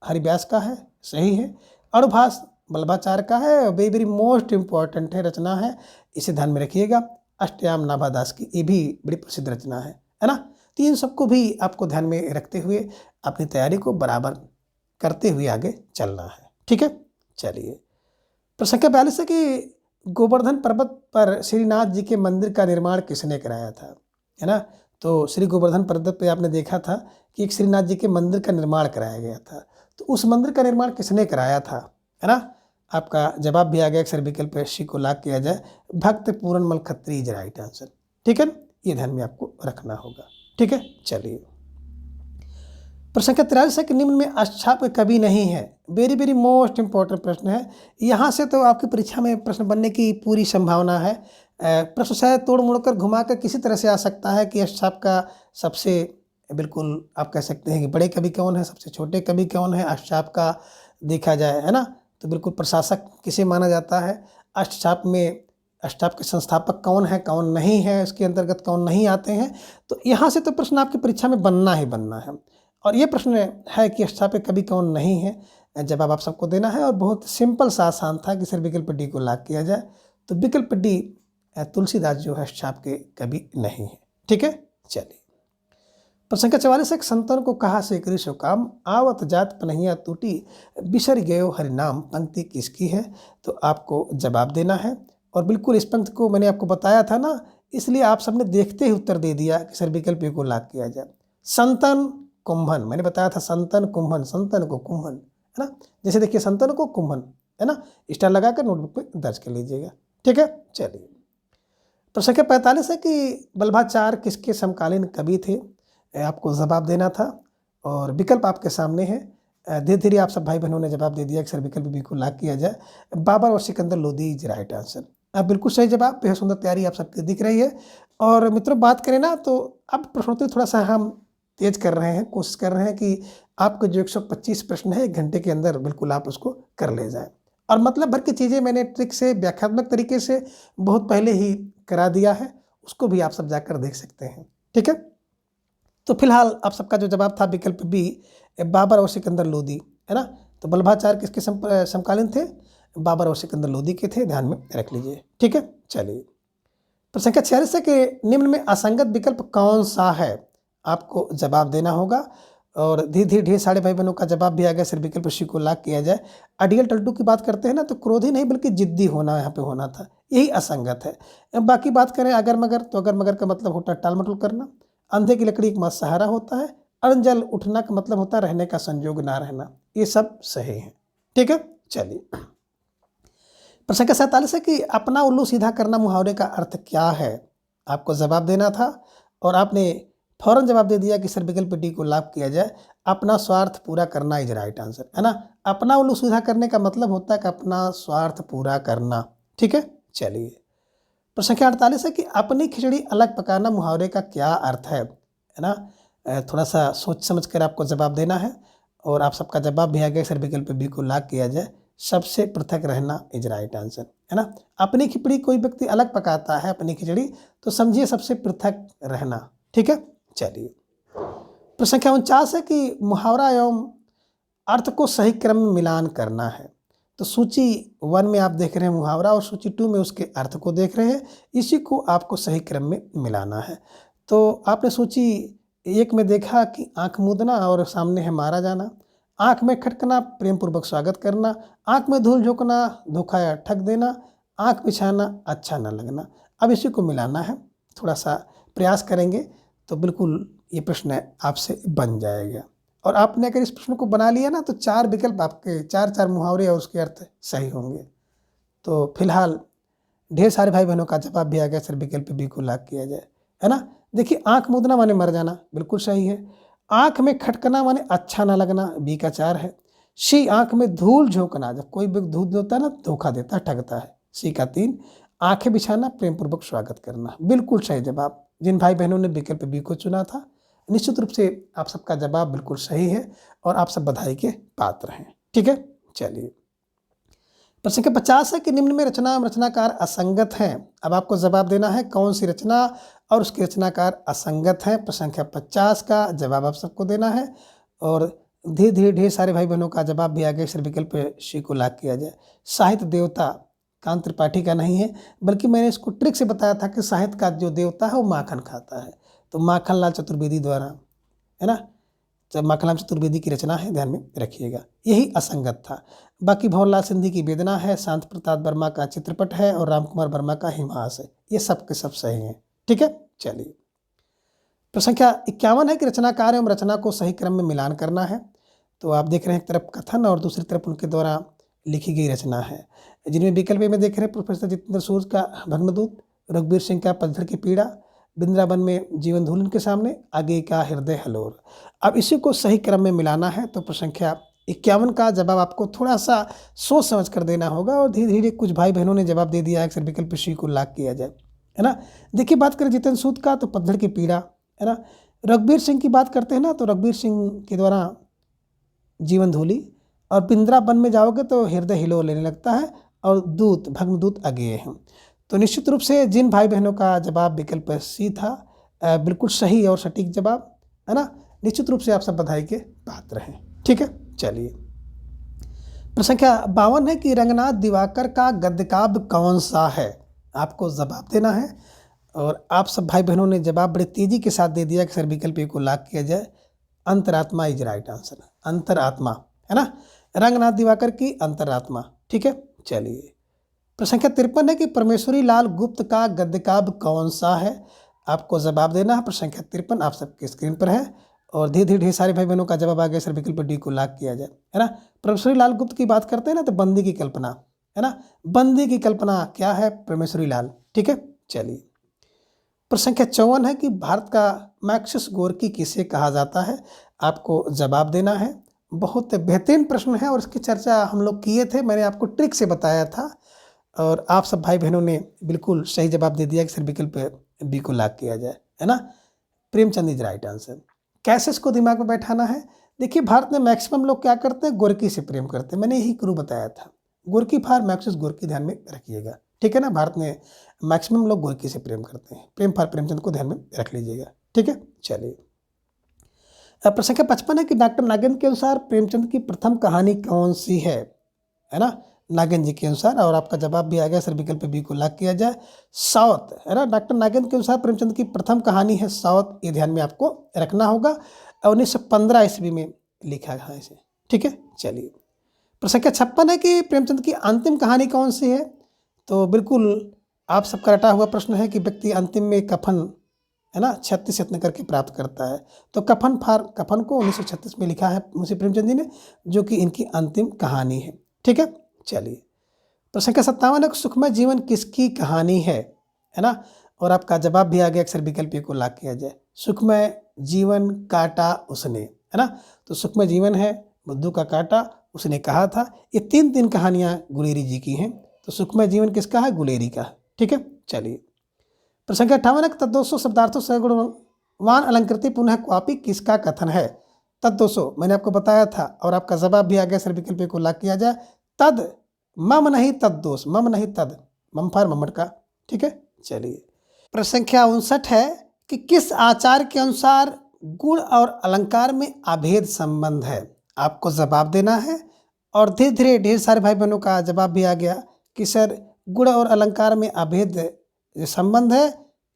हरिव्यास का है, सही है। अणुभाष वल्लभाचार्य का है। वेरी मोस्ट इंपॉर्टेंट है, रचना है, इसे ध्यान में रखिएगा। अष्टयाम नाभादास की, ये भी बड़ी प्रसिद्ध रचना है ना। तो इन सबको भी आपको ध्यान में रखते हुए अपनी तैयारी को बराबर करते हुए आगे चलना है, ठीक है। चलिए, प्रश्न संख्या 42 है कि गोवर्धन पर्वत पर श्रीनाथ जी के मंदिर का निर्माण किसने कराया था, है ना। तो श्री गोवर्धन पर्वत पे आपने देखा था कि एक श्रीनाथ जी के मंदिर का निर्माण कराया गया था। तो उस मंदिर का निर्माण किसने कराया था, है ना। आपका जवाब भी आ गया। सर विकल्प सी को लॉक किया जाए। भक्त Puranmal Khatri is right answer, ठीक है। ये ध्यान में आपको रखना होगा, ठीक है। चलिए, प्रश्न संख्या 43 है कि निम्न में अष्टाप कवि नहीं है। वेरी मोस्ट इंपॉर्टेंट प्रश्न है। यहाँ से तो आपकी परीक्षा में प्रश्न बनने की पूरी संभावना है। प्रश्न शायद तोड़ मोड़ कर घुमा कर किसी तरह से आ सकता है कि अष्टाप का सबसे बिल्कुल आप कह सकते हैं कि बड़े कवि कौन है, सबसे छोटे कवि कौन है। अष्टाप का देखा जाए, है ना, तो बिल्कुल प्रशासक किसे माना जाता है। अष्टचाप में अष्टाप के संस्थापक कौन है, कौन नहीं है, इसके अंतर्गत कौन नहीं आते हैं। तो यहाँ से तो प्रश्न आपकी परीक्षा में बनना ही बनना है। और ये प्रश्न है कि अष्टाप के कवि कौन नहीं है, जवाब आप सबको देना है। और बहुत सिंपल सा आसान था कि सर विकल्प डी को लॉक किया जाए। तो विकल्प डी तुलसीदास जो है अष्टाप के कवि नहीं है, ठीक है। चलिए, प्रश्न संख्या 44 है संतन को कहा से करी सो काम, आवत जात पनहिया टूटी बिसर गयो हरिनाम, पंक्ति किसकी है। तो आपको जवाब देना है। और बिल्कुल इस पंक्ति को मैंने आपको बताया था ना, इसलिए आप सबने देखते ही उत्तर दे दिया कि सर विकल्प ए को लॉक किया जाए। संतन कुंभन, मैंने बताया था संतन कुंभन, संतन को कुंभन, है ना। जैसे देखिए संतन को कुंभन, है ना, स्टार लगाकर नोटबुक पे दर्ज कर लीजिएगा। ठीक है, चलिए। प्रश्न संख्या 45 है कि वल्लभाचार्य किसके समकालीन कवि थे? आपको जवाब देना था और विकल्प आपके सामने है। धीरे धीरे आप सब भाई बहनों ने जवाब दे दिया कि सर विकल्प बी को लॉक किया जाए। बाबर और Sikandar Lodi is right answer. अब बिल्कुल सही जवाब, बेहद सुंदर तैयारी आप सबकी दिख रही है। और मित्रों बात करें ना तो अब प्रश्नोत्तरी थोड़ा सा हम तेज कर रहे हैं, कोशिश कर रहे हैं कि आपके जो 125 प्रश्न है 1 घंटे के अंदर बिल्कुल आप उसको कर ले जाएं। और मतलब भर की चीज़ें मैंने ट्रिक से व्याख्यात्मक तरीके से बहुत पहले ही करा दिया है, उसको भी आप सब जाकर देख सकते हैं। ठीक है, तो फिलहाल आप सबका जो जवाब था विकल्प बी, बाबर और सिकंदर लोदी, है ना। तो वल्लभाचार्य किसके समकालीन थे? बाबर और सिकंदर लोदी के थे, ध्यान में रख लीजिए। ठीक है, चलिए। प्रश्न संख्या 46 है कि निम्न में असंगत विकल्प कौन सा है? आपको जवाब देना होगा। और धीरे धीरे ढेर सारे भाई बहनों का जवाब भी आ गया, सर विकल्प सी को लॉक किया जाए। अडियल टल्टू की बात करते हैं ना तो क्रोधी नहीं बल्कि जिद्दी होना यहाँ पे होना था, यही असंगत है। अब बाकी बात करें अगर मगर, तो अगर मगर का मतलब होता है टाल मटोल करना। अंधे की लकड़ी एक मत सहारा होता है। अनजल उठना का मतलब होता है रहने का संयोग ना रहना। ये सब सही है। ठीक है, चलिए। प्रश्न संख्या 47 है कि अपना उल्लू सीधा करना मुहावरे का अर्थ क्या है? आपको जवाब देना था और आपने फौरन जवाब दे दिया कि सर विकल्प डी को लॉक किया जाए। अपना स्वार्थ पूरा करना इज राइट आंसर, है ना। अपना उल्लू सीधा करने का मतलब होता है कि अपना स्वार्थ पूरा करना। ठीक है, चलिए। प्रश्न संख्या 48 है कि अपनी खिचड़ी अलग पकाना मुहावरे का क्या अर्थ है ना। थोड़ा सा सोच समझ कर आपको जवाब देना है और आप सबका जवाब भी आ गया, सर विकल्प बी को लॉक किया जाए। सबसे पृथक रहना इज राइट आंसर, है ना। अपनी खिचड़ी कोई व्यक्ति अलग पकाता है अपनी खिचड़ी, तो समझिए सबसे पृथक रहना। ठीक है, चलिए। प्रश्न संख्या 49 है कि मुहावरा एवं अर्थ को सही क्रम में मिलान करना है। तो सूची 1 में आप देख रहे हैं मुहावरा और सूची 2 में उसके अर्थ को देख रहे हैं। इसी को आपको सही क्रम में मिलाना है। तो आपने सूची 1 में देखा कि आंख मूंदना और सामने है मारा जाना। आंख में खटकना प्रेम पूर्वक स्वागत करना। आंख में धूल झोंकना धोखा या ठग देना। आंख बिछाना अच्छा न लगना। अब इसी को मिलाना है, थोड़ा सा प्रयास करेंगे तो बिल्कुल ये प्रश्न आपसे बन जाएगा। और आपने अगर इस प्रश्न को बना लिया ना तो 4 विकल्प आपके 4 मुहावरे और उसके अर्थ सही होंगे। तो फिलहाल ढेर सारे भाई बहनों का जवाब भी आ गया, सर विकल्प बी को लॉक किया जाए, है ना। देखिए आंख मूंदना माने मर जाना, बिल्कुल सही है। आंख में खटकना माने अच्छा ना लगना, बी का 4 है। सी आंख में धूल झोंकना, जब कोई व्यक्ति धूल होता है ना धोखा देता है, ठगता है, सी का 3। आंखें बिछाना प्रेम पूर्वक स्वागत करना, बिल्कुल सही जवाब। जिन भाई बहनों ने विकल्प बी को चुना था निश्चित रूप से आप सबका जवाब बिल्कुल सही है और आप सब बधाई के पात्र हैं। ठीक है, चलिए। प्रश्न संख्या 50 है कि निम्न में रचना रचनाकार असंगत हैं। अब आपको जवाब देना है कौन सी रचना और उसके रचनाकार असंगत हैं। प्रश्न संख्या 50 का जवाब आप सबको देना है और धीरे धीरे ढेर सारे भाई बहनों का जवाब भी आ गया, सर विकल्प सी को लॉक किया जाए। साहित्य देवता कांत त्रिपाठी का नहीं है, बल्कि मैंने इसको ट्रिक से बताया था कि साहित्य का जो देवता है वो माखन खाता है, तो माखनलाल चतुर्वेदी द्वारा, है ना। जब माखनलाल चतुर्वेदी की रचना है, ध्यान में रखिएगा, यही असंगत था। बाकी भंवरलाल सिंधी की वेदना है, शांति प्रसाद वर्मा का चित्रपट है और रामकुमार वर्मा का हिमास है, ये सब के सब सही हैं। ठीक है, चलिए। प्रश्न संख्या 51 है कि रचनाकार एवं रचना को सही क्रम में मिलान करना है। तो आप देख रहे हैं एक तरफ कथन और दूसरी तरफ उनके द्वारा लिखी गई रचना है, जिनमें विकल्प में देख रहे हैं प्रोफेसर जितेंद्र सूद का भग्नदूत, रघुवीर सिंह का पतझड़ की पीड़ा, वृंदावन में जीवन धूलन के सामने, आगे का हृदय हलोर। अब इसी को सही क्रम में मिलाना है। तो प्रश्न संख्या 51 का जवाब आपको थोड़ा सा सोच समझ कर देना होगा और धीरे धीरे कुछ भाई बहनों ने जवाब दे दिया है सर विकल्प सी को लॉक किया जाए, है ना। देखिए बात करें जितेंद्र सूद का तो पतझड़ की पीड़ा, है ना। रघुवीर सिंह की बात करते हैं ना तो रघुवीर सिंह के द्वारा जीवन धूली, और वृंदावन में जाओगे तो हृदय हिलोर लेने लगता है और दूत भग्नदूत अगेय हैं। तो निश्चित रूप से जिन भाई बहनों का जवाब विकल्प सी था बिल्कुल सही और सटीक जवाब, है ना, निश्चित रूप से आप सब बधाई के पात्र हैं। ठीक है, चलिए। प्रश्न संख्या 52 है कि रंगनाथ दिवाकर का गद्य काव्य कौन सा है। आपको जवाब देना है और आप सब भाई बहनों ने जवाब बड़े तेजी के साथ दे दिया कि सर विकल्प ए को लॉक किया जाए। अंतरात्मा इज राइट आंसर, अंतरात्मा, है ना। रंगनाथ दिवाकर की अंतरात्मा। ठीक है, चलिए। प्रश्न संख्या 53 है कि परमेश्वरी लाल गुप्त का गद्य काव्य कौन सा है। आपको जवाब देना है। प्रश्न संख्या 53 आप सबके स्क्रीन पर है और धीरे धीरे ढेर सारे भाई बहनों का जवाब आ गया। सर विकल्प डी को लॉक किया जाए, है ना। परमेश्वरी लाल गुप्त की बात करते हैं ना तो बंदी की कल्पना, है ना। बंदी की कल्पना क्या है? परमेश्वरी लाल। ठीक है, चलिए। प्रश्न संख्या 54 है कि भारत का मैक्सिस गोरकी किसे कहा जाता है। आपको जवाब देना है। बहुत बेहतरीन प्रश्न है और इसकी चर्चा हम लोग किए थे, मैंने आपको ट्रिक से बताया था और आप सब भाई बहनों ने बिल्कुल सही जवाब दे दिया कि सर विकल्प बी को लॉक किया जाए, है ना। Premchand is right answer. कैसे इसको दिमाग में बैठाना है? देखिए, भारत में मैक्सिमम लोग क्या करते हैं? गोरकी से प्रेम करते हैं। मैंने यही क्लू बताया था। गोरकी फॉर मैक्सिस गोरकी ध्यान में रखिएगा, ठीक है ना। भारत में मैक्सिमम लोग गोरकी से प्रेम करते हैं। प्रेम फॉर प्रेमचंद को ध्यान में रख लीजिएगा, ठीक है। चलिए, प्रश्न संख्या 55 है कि डॉक्टर नागेंद्र के अनुसार प्रेमचंद की प्रथम कहानी कौन सी है ना। नागेंद्र जी के अनुसार, और आपका जवाब भी आ गया। सर विकल्प बी को लॉक किया जाए, साउथ, है ना। डॉक्टर नागेंद्र के अनुसार प्रेमचंद की प्रथम कहानी है साउथ। ये ध्यान में आपको रखना होगा। 1915 ईस्वी में लिखा है इसे, ठीक है। चलिए, प्रश्न संख्या 56 है कि प्रेमचंद की अंतिम कहानी कौन सी है। तो बिल्कुल आप सबका रटा हुआ प्रश्न है कि व्यक्ति अंतिम में कफन, है ना, 36 यत्न करके प्राप्त करता है। तो कफन को 1936 में लिखा है मुंशी प्रेमचंद जी ने, जो कि इनकी अंतिम कहानी है, ठीक है। चलिए, प्रश्न संख्या 57 है कि सुखमय जीवन किसकी कहानी है ना। और आपका जवाब भी आ गया। अक्सर विकल्प को लॉक किया जाए, सुखमय जीवन काटा उसने, है ना। तो सुखमय जीवन है बुद्धू का काटा उसने कहा था। ये तीन कहानियां गुलेरी जी की हैं। तो सुखमय जीवन किसका है? गुलेरी का, ठीक है। चलिए, प्रश्न संख्या 58 है तद्दोषो शब्दार्थों सगुणवान अलंकृति पुनः क्वापी किसका कथन है। तद्दोषो मैंने आपको बताया था और आपका जवाब भी आ गया। सर विकल्प को लॉक किया जाए, तद मम नहीं तद्दोष, मम नहीं तद, मम फॉर मम्मट का, ठीक है। चलिए, प्रश्न संख्या 59 है कि किस आचार्य के अनुसार गुण और अलंकार में अभेद संबंध है। आपको जवाब देना है और धीरे धीरे ढेर सारे भाई बहनों का जवाब भी आ गया कि सर गुण और अलंकार में अभेद संबंध है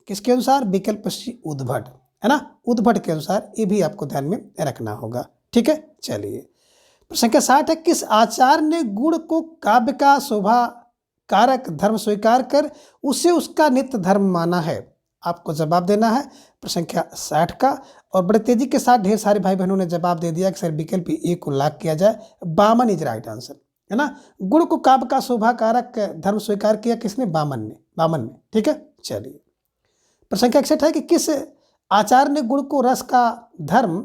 किसके अनुसार? विकल्प सी उद्भट, है ना। उद्भट के अनुसार। ये भी आपको ध्यान में रखना होगा, ठीक है। चलिए, प्रश्न संख्या 60 है किस आचार्य ने गुण को काव्य का शोभा कारक धर्म स्वीकार कर उसे उसका नित्य धर्म माना है। आपको जवाब देना है प्रश्न संख्या 60 का। और बड़े तेजी के साथ ढेर सारे भाई बहनों ने जवाब दे दिया कि सर विकल्प ए को लॉक किया जाए, बामन इज राइट आंसर, है ना। गुण को काव्य का शोभा कारक धर्म स्वीकार किया किसने? बामन ने, ठीक है। चलिए, प्रश्न संख्या 61 है कि किस आचार्य ने गुण को रस का धर्म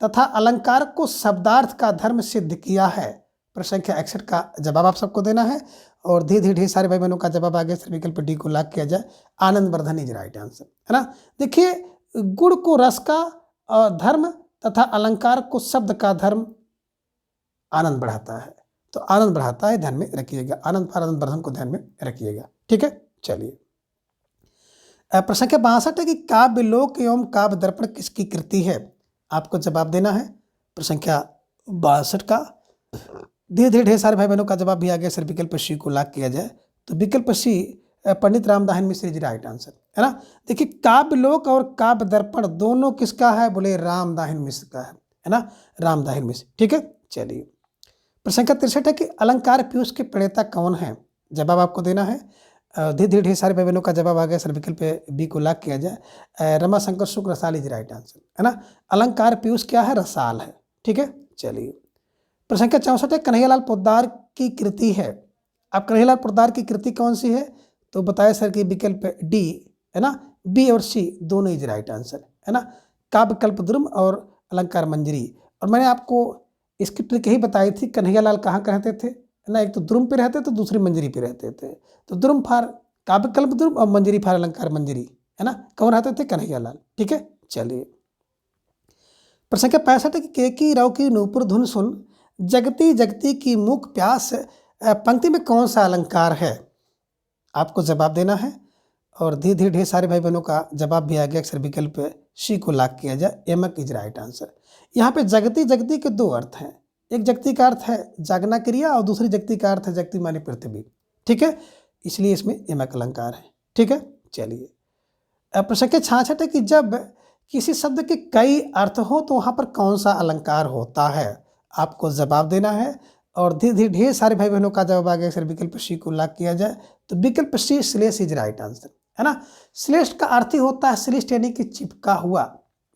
तथा अलंकार को शब्दार्थ का धर्म सिद्ध किया है। प्रश्न संख्या 61 का जवाब आप सबको देना है और धीरे धीरे ढेर सारे भाई बहनों का जवाब आ गया। सर विकल्प डी को लॉक किया जाए, Anand Vardhan is right answer, है ना। देखिए, गुण को रस का धर्म तथा अलंकार को शब्द का धर्म आनंद बढ़ाता है। तो आनंद बढ़ाता है, ध्यान में रखिएगा। आनंद वर्धन को ध्यान में रखिएगा, ठीक है। चलिए, प्रश्न संख्या 62 है कि काव्य लोक एवं काव्य दर्पण किसकी कृति है। आपको जवाब देना है प्रश्न संख्या 62 का। धीरे धीरे ढेर सारे भाई बहनों का जवाब भी आ गया। सर विकल्प सी को लॉक किया जाए, तो विकल्प सी पंडित रामदाहन मिश्र जी राइट आंसर, है ना। देखिए, काव्य लोक और काव्य दर्पण दोनों किसका है? बोले रामदाहन मिश्र का है ना, रामदाहन मिश्र, ठीक है। चलिए, प्रश्न संख्या 63 है कि अलंकार पीयूष के प्रणेता कौन है। जवाब आपको देना है। धीरे धीरे ढेर सारे भाई बहनों का जवाब आ गया। सर विकल्प बी को लॉक किया जाए, रमाशंकर शुक्ल रसाल इज राइट आंसर, है ना। अलंकार पीयूष क्या है? रसाल है, ठीक है। चलिए, प्रश्न संख्या 64 है कन्हैयालाल पोद्दार की कृति है। अब कन्हैयालाल पोद्दार की कृति कौन सी है? तो बताया सर कि विकल्प डी, है ना। बी और सी दोनों इज राइट आंसर, है ना। काव्य कल्पद्रुम और अलंकार मंजरी। और मैंने आपको इसकी ट्रिक यही बताई थी, कन्हैयालाल कहाँ रहते थे, है ना। एक तो द्रुम पे रहते तो दूसरी मंजरी पे रहते थे। तो द्रुम फार काव्य कल्प द्रुम और मंजरी फार अलंकार मंजरी, है ना। कौन रहते थे? कन्हैयालाल, ठीक है। चलिए, प्रश्न संख्या 65 है कि केकी राव की नूपुर धुन सुन जगती जगती की मुख प्यास पंक्ति में कौन सा अलंकार है। आपको जवाब देना है और धीरे धीरे ढेर सारे भाई बहनों का जवाब भी आ गया। अक्सर विकल्प सी को लॉक किया जाए, एमक इज राइट आंसर। यहाँ पे जगती जगती के दो अर्थ हैं। एक जगती का अर्थ है जागना क्रिया और दूसरी जगती का अर्थ है जगती माने पृथ्वी, ठीक है। इसलिए इसमें एमक अलंकार है, ठीक है। चलिए, प्रश्न संख्या 66 है कि जब किसी शब्द के कई अर्थ हो तो वहाँ पर कौन सा अलंकार होता है। आपको जवाब देना है और धीरे धीरे ढेर सारे भाई बहनों का जवाब आ गया सर विकल्प सी को लॉक किया जाए। तो विकल्प सी श्लेष इज राइट आंसर, है ना। श्लेष का अर्थ ही होता है श्लिष्ट यानी कि चिपका हुआ।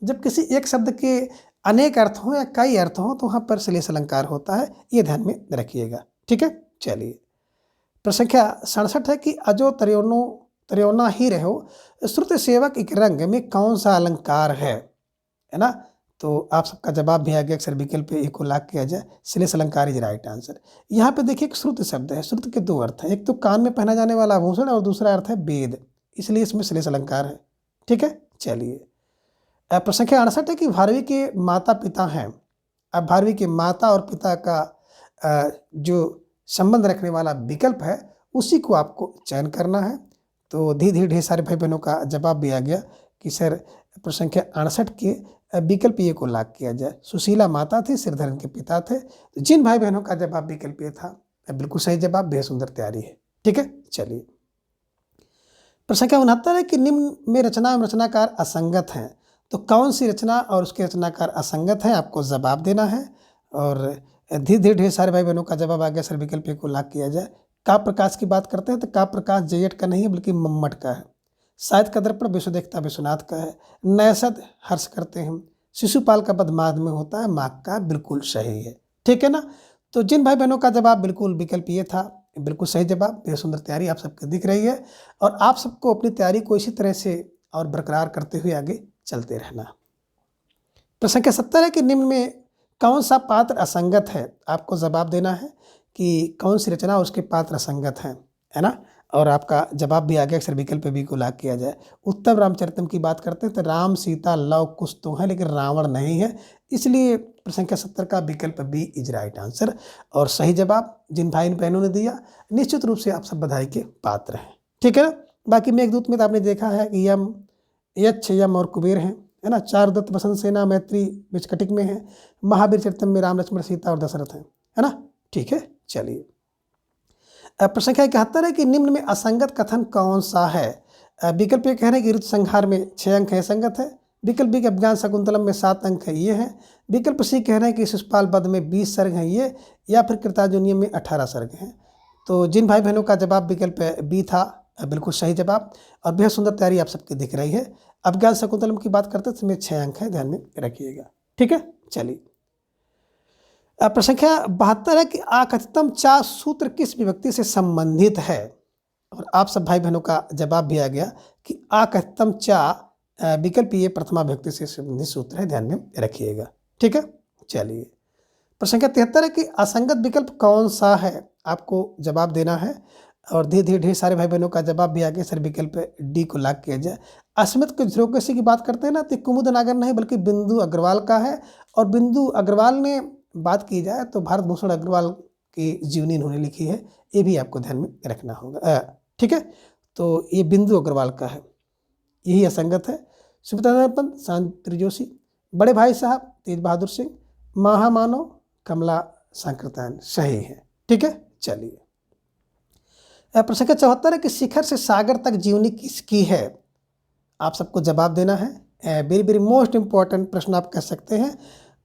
जब किसी एक शब्द के अनेक अर्थ हों या कई अर्थ हों तो वहाँ पर श्लेष अलंकार होता है, ये ध्यान में रखिएगा। ठीक है, चलिए प्रश्न संख्या 67 है कि अजो त्रियोना ही रहो श्रुति सेवक एक रंग में कौन सा अलंकार है ना। तो आप सबका जवाब भी आ गया अक्सर विकल्प ए को लॉक किया जाए, श्लेष अलंकार इज राइट आंसर। यहाँ पे देखिए एक श्रुत शब्द है, श्रुत के दो अर्थ हैं, एक तो कान में पहना जाने वाला आभूषण और दूसरा अर्थ है वेद, इसलिए इसमें श्लेष अलंकार है। ठीक है, चलिए प्रश्न संख्या 68 है कि भारवी के माता पिता हैं। अब भारवी के माता और पिता का जो संबंध रखने वाला विकल्प है उसी को आपको चयन करना है। तो धीरे धीरे ढेर सारे भाई बहनों का जवाब भी आ गया कि सर प्रश्न संख्या 68 के विकल्प ए को लॉक किया जाए। सुशीला माता थी, श्रीधरन के पिता थे। तो जिन भाई बहनों का जवाब विकल्प ए था बिल्कुल सही जवाब, बेहद सुंदर तैयारी है। ठीक है, चलिए प्रश्न संख्या 69 है कि निम्न में रचना एवं रचनाकार असंगत हैं। तो कौन सी रचना और उसके रचनाकार असंगत है, आपको जवाब देना है। और धीरे धीरे ढेर सारे भाई बहनों का जवाब आ गया सर विकल्प ए को लॉक किया जाए। काव्य प्रकाश की बात करते हैं तो काव्य प्रकाश जयट का नहीं है बल्कि मम्मट का है। साहित्य का दर्पण विश्व देखता विश्वनाथ का है। नैषध हर्ष करते हैं। शिशुपाल का वध माघ में होता है, माघ का बिल्कुल सही है। ठीक है ना। तो जिन भाई बहनों का जवाब बिल्कुल विकल्प ये था बिल्कुल सही जवाब, बेहद सुंदर तैयारी आप सबकी दिख रही है। और आप सबको अपनी तैयारी को इसी तरह से और बरकरार करते हुए आगे चलते रहना। प्रश्न संख्या 70 है कि निम्न में कौन सा पात्र असंगत है, आपको जवाब देना है कि कौन सी रचना उसके पात्र असंगत हैं, है ना। और आपका जवाब भी आ गया अक्सर विकल्प बी को लॉक किया जाए। उत्तम रामचरितम की बात करते हैं तो राम सीता लव कुश तो है लेकिन रावण नहीं है, इसलिए प्रश्न संख्या 70 का विकल्प बी इज राइट आंसर। और सही जवाब जिन भाई बहनों ने दिया निश्चित रूप से आप सब बधाई के पात्र हैं। ठीक है ना। बाकी मेघदूत में तो आपने देखा है कि यम यक्ष यम और कुबेर हैं, है ना। चारुदत्त बसंत सेना मैत्री विचकटिक में है। महावीर चरितम में राम लक्ष्मण सीता और दशरथ हैं, है ना। ठीक है, चलिए प्रश्न संख्या 71 है कि निम्न में असंगत कथन कौन सा है। विकल्प ए कह रहे हैं कि ऋतु संहार में 6 अंक है, संगत है। विकल्प बी के अभिज्ञान शकुंतलम में 7 अंक है, ये है। विकल्प सी कह रहे हैं कि शिशुपाल वध में 20 सर्ग हैं ये, या फिर कृतार्जुनीय में 18 सर्ग हैं। तो जिन भाई बहनों का जवाब विकल्प बी था बिल्कुल सही जवाब और बेहद सुंदर तैयारी आप सबकी दिख रही है। अभिज्ञान शकुंतलम की बात करते हैं तो इसमें 6 अंक है, ध्यान में रखिएगा। ठीक है, चलिए प्रश्न संख्या 72 है कि आकथितम चा सूत्र किस विभक्ति से संबंधित है। और आप सब भाई बहनों का जवाब भी आ गया कि आकथितम चा विकल्प ये प्रथमा विभक्ति से संबंधित सूत्र है, ध्यान में रखिएगा। ठीक है, चलिए प्रश्न संख्या 73 है कि असंगत विकल्प कौन सा है, आपको जवाब देना है। और धीरे धीरे ढेर सारे भाई बहनों का जवाब भी आ गया सर विकल्प डी को लॉक किया जाए। अस्मित ध्रुवकेशी की बात करते हैं ना तो कुमुद नागर नहीं बल्कि बिंदु अग्रवाल का है। और बिंदु अग्रवाल ने बात की जाए तो भारत भूषण अग्रवाल की जीवनी इन्होंने लिखी है, ये भी आपको ध्यान में रखना होगा। ठीक है, तो ये बिंदु अग्रवाल का है, यही असंगत है। सुमित्रा पंत, शांति जोशी, बड़े भाई साहब तेज बहादुर सिंह, महामानव कमला संकीर्तन सही है। ठीक है, चलिए प्रश्न संख्या 74 है कि शिखर से सागर तक जीवनी किसकी है, आप सबको जवाब देना है। वेरी वेरी मोस्ट इंपॉर्टेंट प्रश्न आप कह सकते हैं।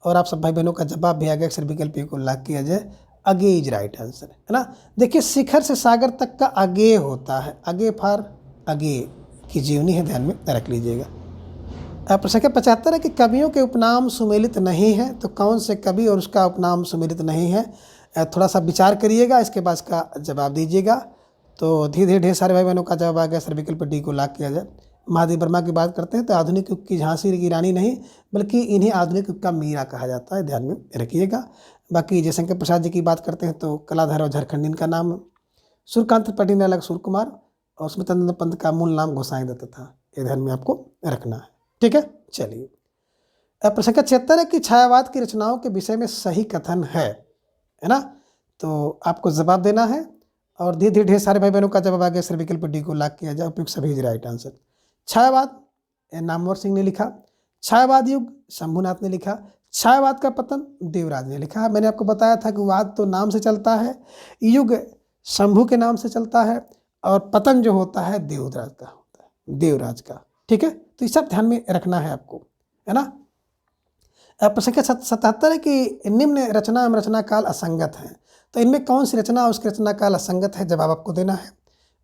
और आप सब भाई बहनों का जवाब भी आ गया अक्सर विकल्प को लॉक किया जाए। अगे इज राइट आंसर, है ना। देखिए शिखर से सागर तक का अगे होता है, अगे फॉर अगे की जीवनी है, ध्यान में रख लीजिएगा। प्रश्न संख्या 75 है कि कवियों के उपनाम सुमेलित नहीं है। तो कौन से कवि और उसका उपनाम सुमेलित नहीं है, थोड़ा सा विचार करिएगा, इसके बाद इसका जवाब दीजिएगा। तो धीरे धीरे ढेर सारे भाई बहनों का जवाब आ गया सर विकल्प डी को लॉक किया जाए। महादेव वर्मा की बात करते हैं तो आधुनिक युग की झांसी की रानी नहीं बल्कि इन्हें आधुनिक युग का मीरा कहा जाता है, ध्यान में रखिएगा। बाकी जयशंकर प्रसाद जी की बात करते हैं तो कलाधर और झारखंडी इनका नाम। सूर्यकांत त्रिपाठी ने अलग सूर्य कुमार और स्मितानंद पंत का मूल नाम गोसाई दत्त था, ये ध्यान में आपको रखना है। ठीक है, चलिए प्रश्न संख्या 76 है कि छायावाद की रचनाओं के विषय में सही कथन है ना। तो आपको जवाब देना है। और धीरे धीरे ढेर सारे भाई बहनों का जवाब आ गया सर विकल्प डी को लॉक किया जाए। उपयुक्त सभी राइट आंसर। छायावाद नामवर सिंह ने लिखा, छायावाद युग शंभुनाथ ने लिखा, छायावाद का पतन देवराज ने लिखा। मैंने आपको बताया था कि वाद तो नाम से चलता है, युग शंभु के नाम से चलता है और पतन जो होता है देवराज का होता है, देवराज का। ठीक है, तो ये सब ध्यान में रखना है आपको, है ना। प्रश्न संख्या 77 है कि निम्न रचना एवं रचना काल असंगत हैं। तो इनमें कौन सी रचना उसकी रचना काल असंगत है, जवाब आपको देना है।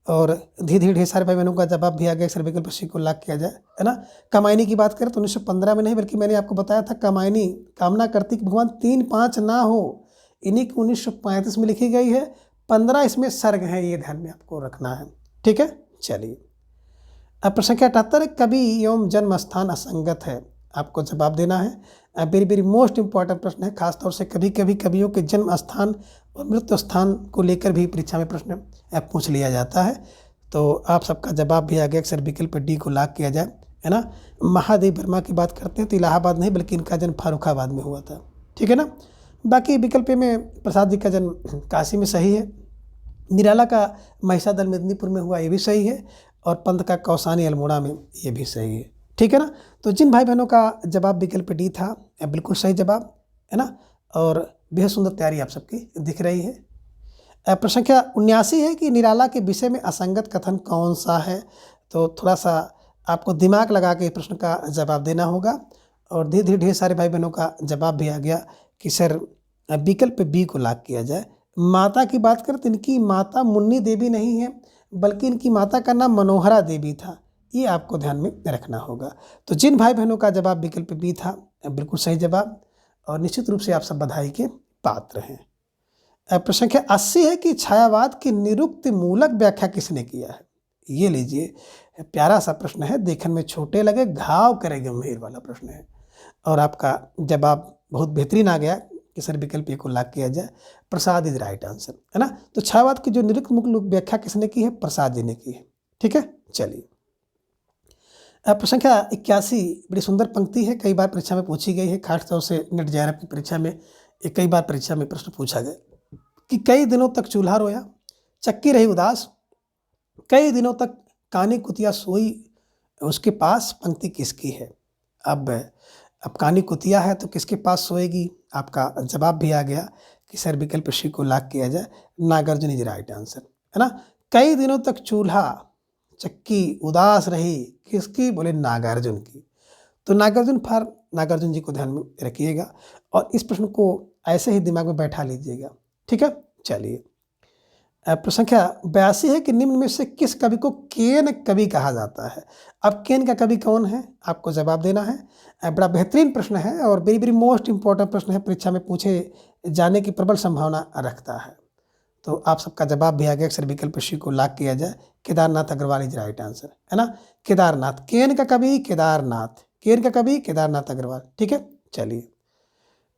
और धीरे धीरे ढेर सारे भाई बहनों का जवाब भी आ गया, सर विकल्प सी को लाख किया जाए, है ना। कामायनी की बात करें तो 1915 में नहीं, बल्कि मैंने आपको बताया था कामायनी कामना करती कि भगवान 3-5 ना हो, इन्हीं की 1935 में लिखी गई है। 15 इसमें सर्ग हैं, ये ध्यान में आपको रखना है, ठीक है। चलिए अब प्रश्न संख्या 78, कवि एवं जन्म स्थान असंगत है, आपको जवाब देना है। वेरी वेरी मोस्ट इंपॉर्टेंट प्रश्न है, खासतौर से कभी कभी कवियों के जन्म स्थान और मृत्यु स्थान को लेकर भी परीक्षा में प्रश्न पूछ लिया जाता है। तो आप सबका जवाब भी आ गया, अक्सर विकल्प डी को लाख किया जाए, है ना। महादेव वर्मा की बात करते हैं तो इलाहाबाद नहीं, बल्कि इनका जन्म फारुखाबाद में हुआ था, ठीक है ना। बाकी विकल्प में प्रसाद जी का जन्म काशी में सही है, निराला का महिषादल मेदिनीपुर में हुआ, ये भी सही है, और पंत का कौसानी अल्मोड़ा में, ये भी सही है, ठीक है ना। तो जिन भाई बहनों का जवाब विकल्प डी था, बिल्कुल सही जवाब, है ना। और बेहद सुंदर तैयारी आप सबकी दिख रही है। प्रश्न संख्या 79 है कि निराला के विषय में असंगत कथन कौन सा है। तो थोड़ा सा आपको दिमाग लगा के प्रश्न का जवाब देना होगा, और धीरे धीरे ढेर सारे भाई बहनों का जवाब भी आ गया कि सर विकल्प बी को लाख किया जाए। माता की बात करें तो इनकी माता मुन्नी देवी नहीं है, बल्कि इनकी माता का नाम मनोहरा देवी था, ये आपको ध्यान में रखना होगा। तो जिन भाई बहनों का जवाब विकल्प बी था, बिल्कुल सही जवाब, और निश्चित रूप से आप सब बधाई के पात्र हैं। प्रश्न संख्या 80 है कि छायावाद की निरुक्त मूलक व्याख्या किसने किया है। ये लीजिए, प्यारा सा प्रश्न है, देखने में छोटे लगे घाव करे गंभीर वाला प्रश्न है, और आपका जवाब बहुत बेहतरीन आ गया कि सर विकल्प ए को लाख किया जाए, प्रसाद इज राइट आंसर, है ना। तो छायावाद की जो निरुक्त मूलक व्याख्या किसने की है, प्रसाद जी ने की है, ठीक है। चलिए प्रश्न संख्या 81, बड़ी सुंदर पंक्ति है, कई बार परीक्षा में पूछी गई है, खासतौर से नेट JRF की परीक्षा में कई बार परीक्षा में प्रश्न पूछा गया कि कई दिनों तक चूल्हा रोया, चक्की रही उदास, कई दिनों तक कानी कुतिया सोई, उसके पास पंक्ति किसकी है। अब कानी कुतिया है तो किसके पास सोएगी, आपका जवाब भी आ गया कि सर विकल्प सी को लाख किया जाए, नागार्जुन इज राइट आंसर, है ना। कई दिनों तक चूल्हा चक्की उदास रही, किसकी, बोले नागार्जुन की। तो नागार्जुन जी को ध्यान में रखिएगा, और इस प्रश्न को ऐसे ही दिमाग में बैठा लीजिएगा, ठीक है। चलिए प्रश्न संख्या 82 है कि निम्न में से किस कवि को केन कवि कहा जाता है। अब केन का कवि कौन है, आपको जवाब देना है। बड़ा बेहतरीन प्रश्न है, और वेरी वेरी मोस्ट इंपॉर्टेंट प्रश्न है, परीक्षा में पूछे जाने की प्रबल संभावना रखता है। तो आप सबका जवाब भी आ गया, अक्सर विकल्प सी को लाख किया जाए, Kedarnath Agrawal is right answer, है ना। केदारनाथ, केन का कवि केदारनाथ, केन का कवि केदारनाथ अग्रवाल, ठीक है। चलिए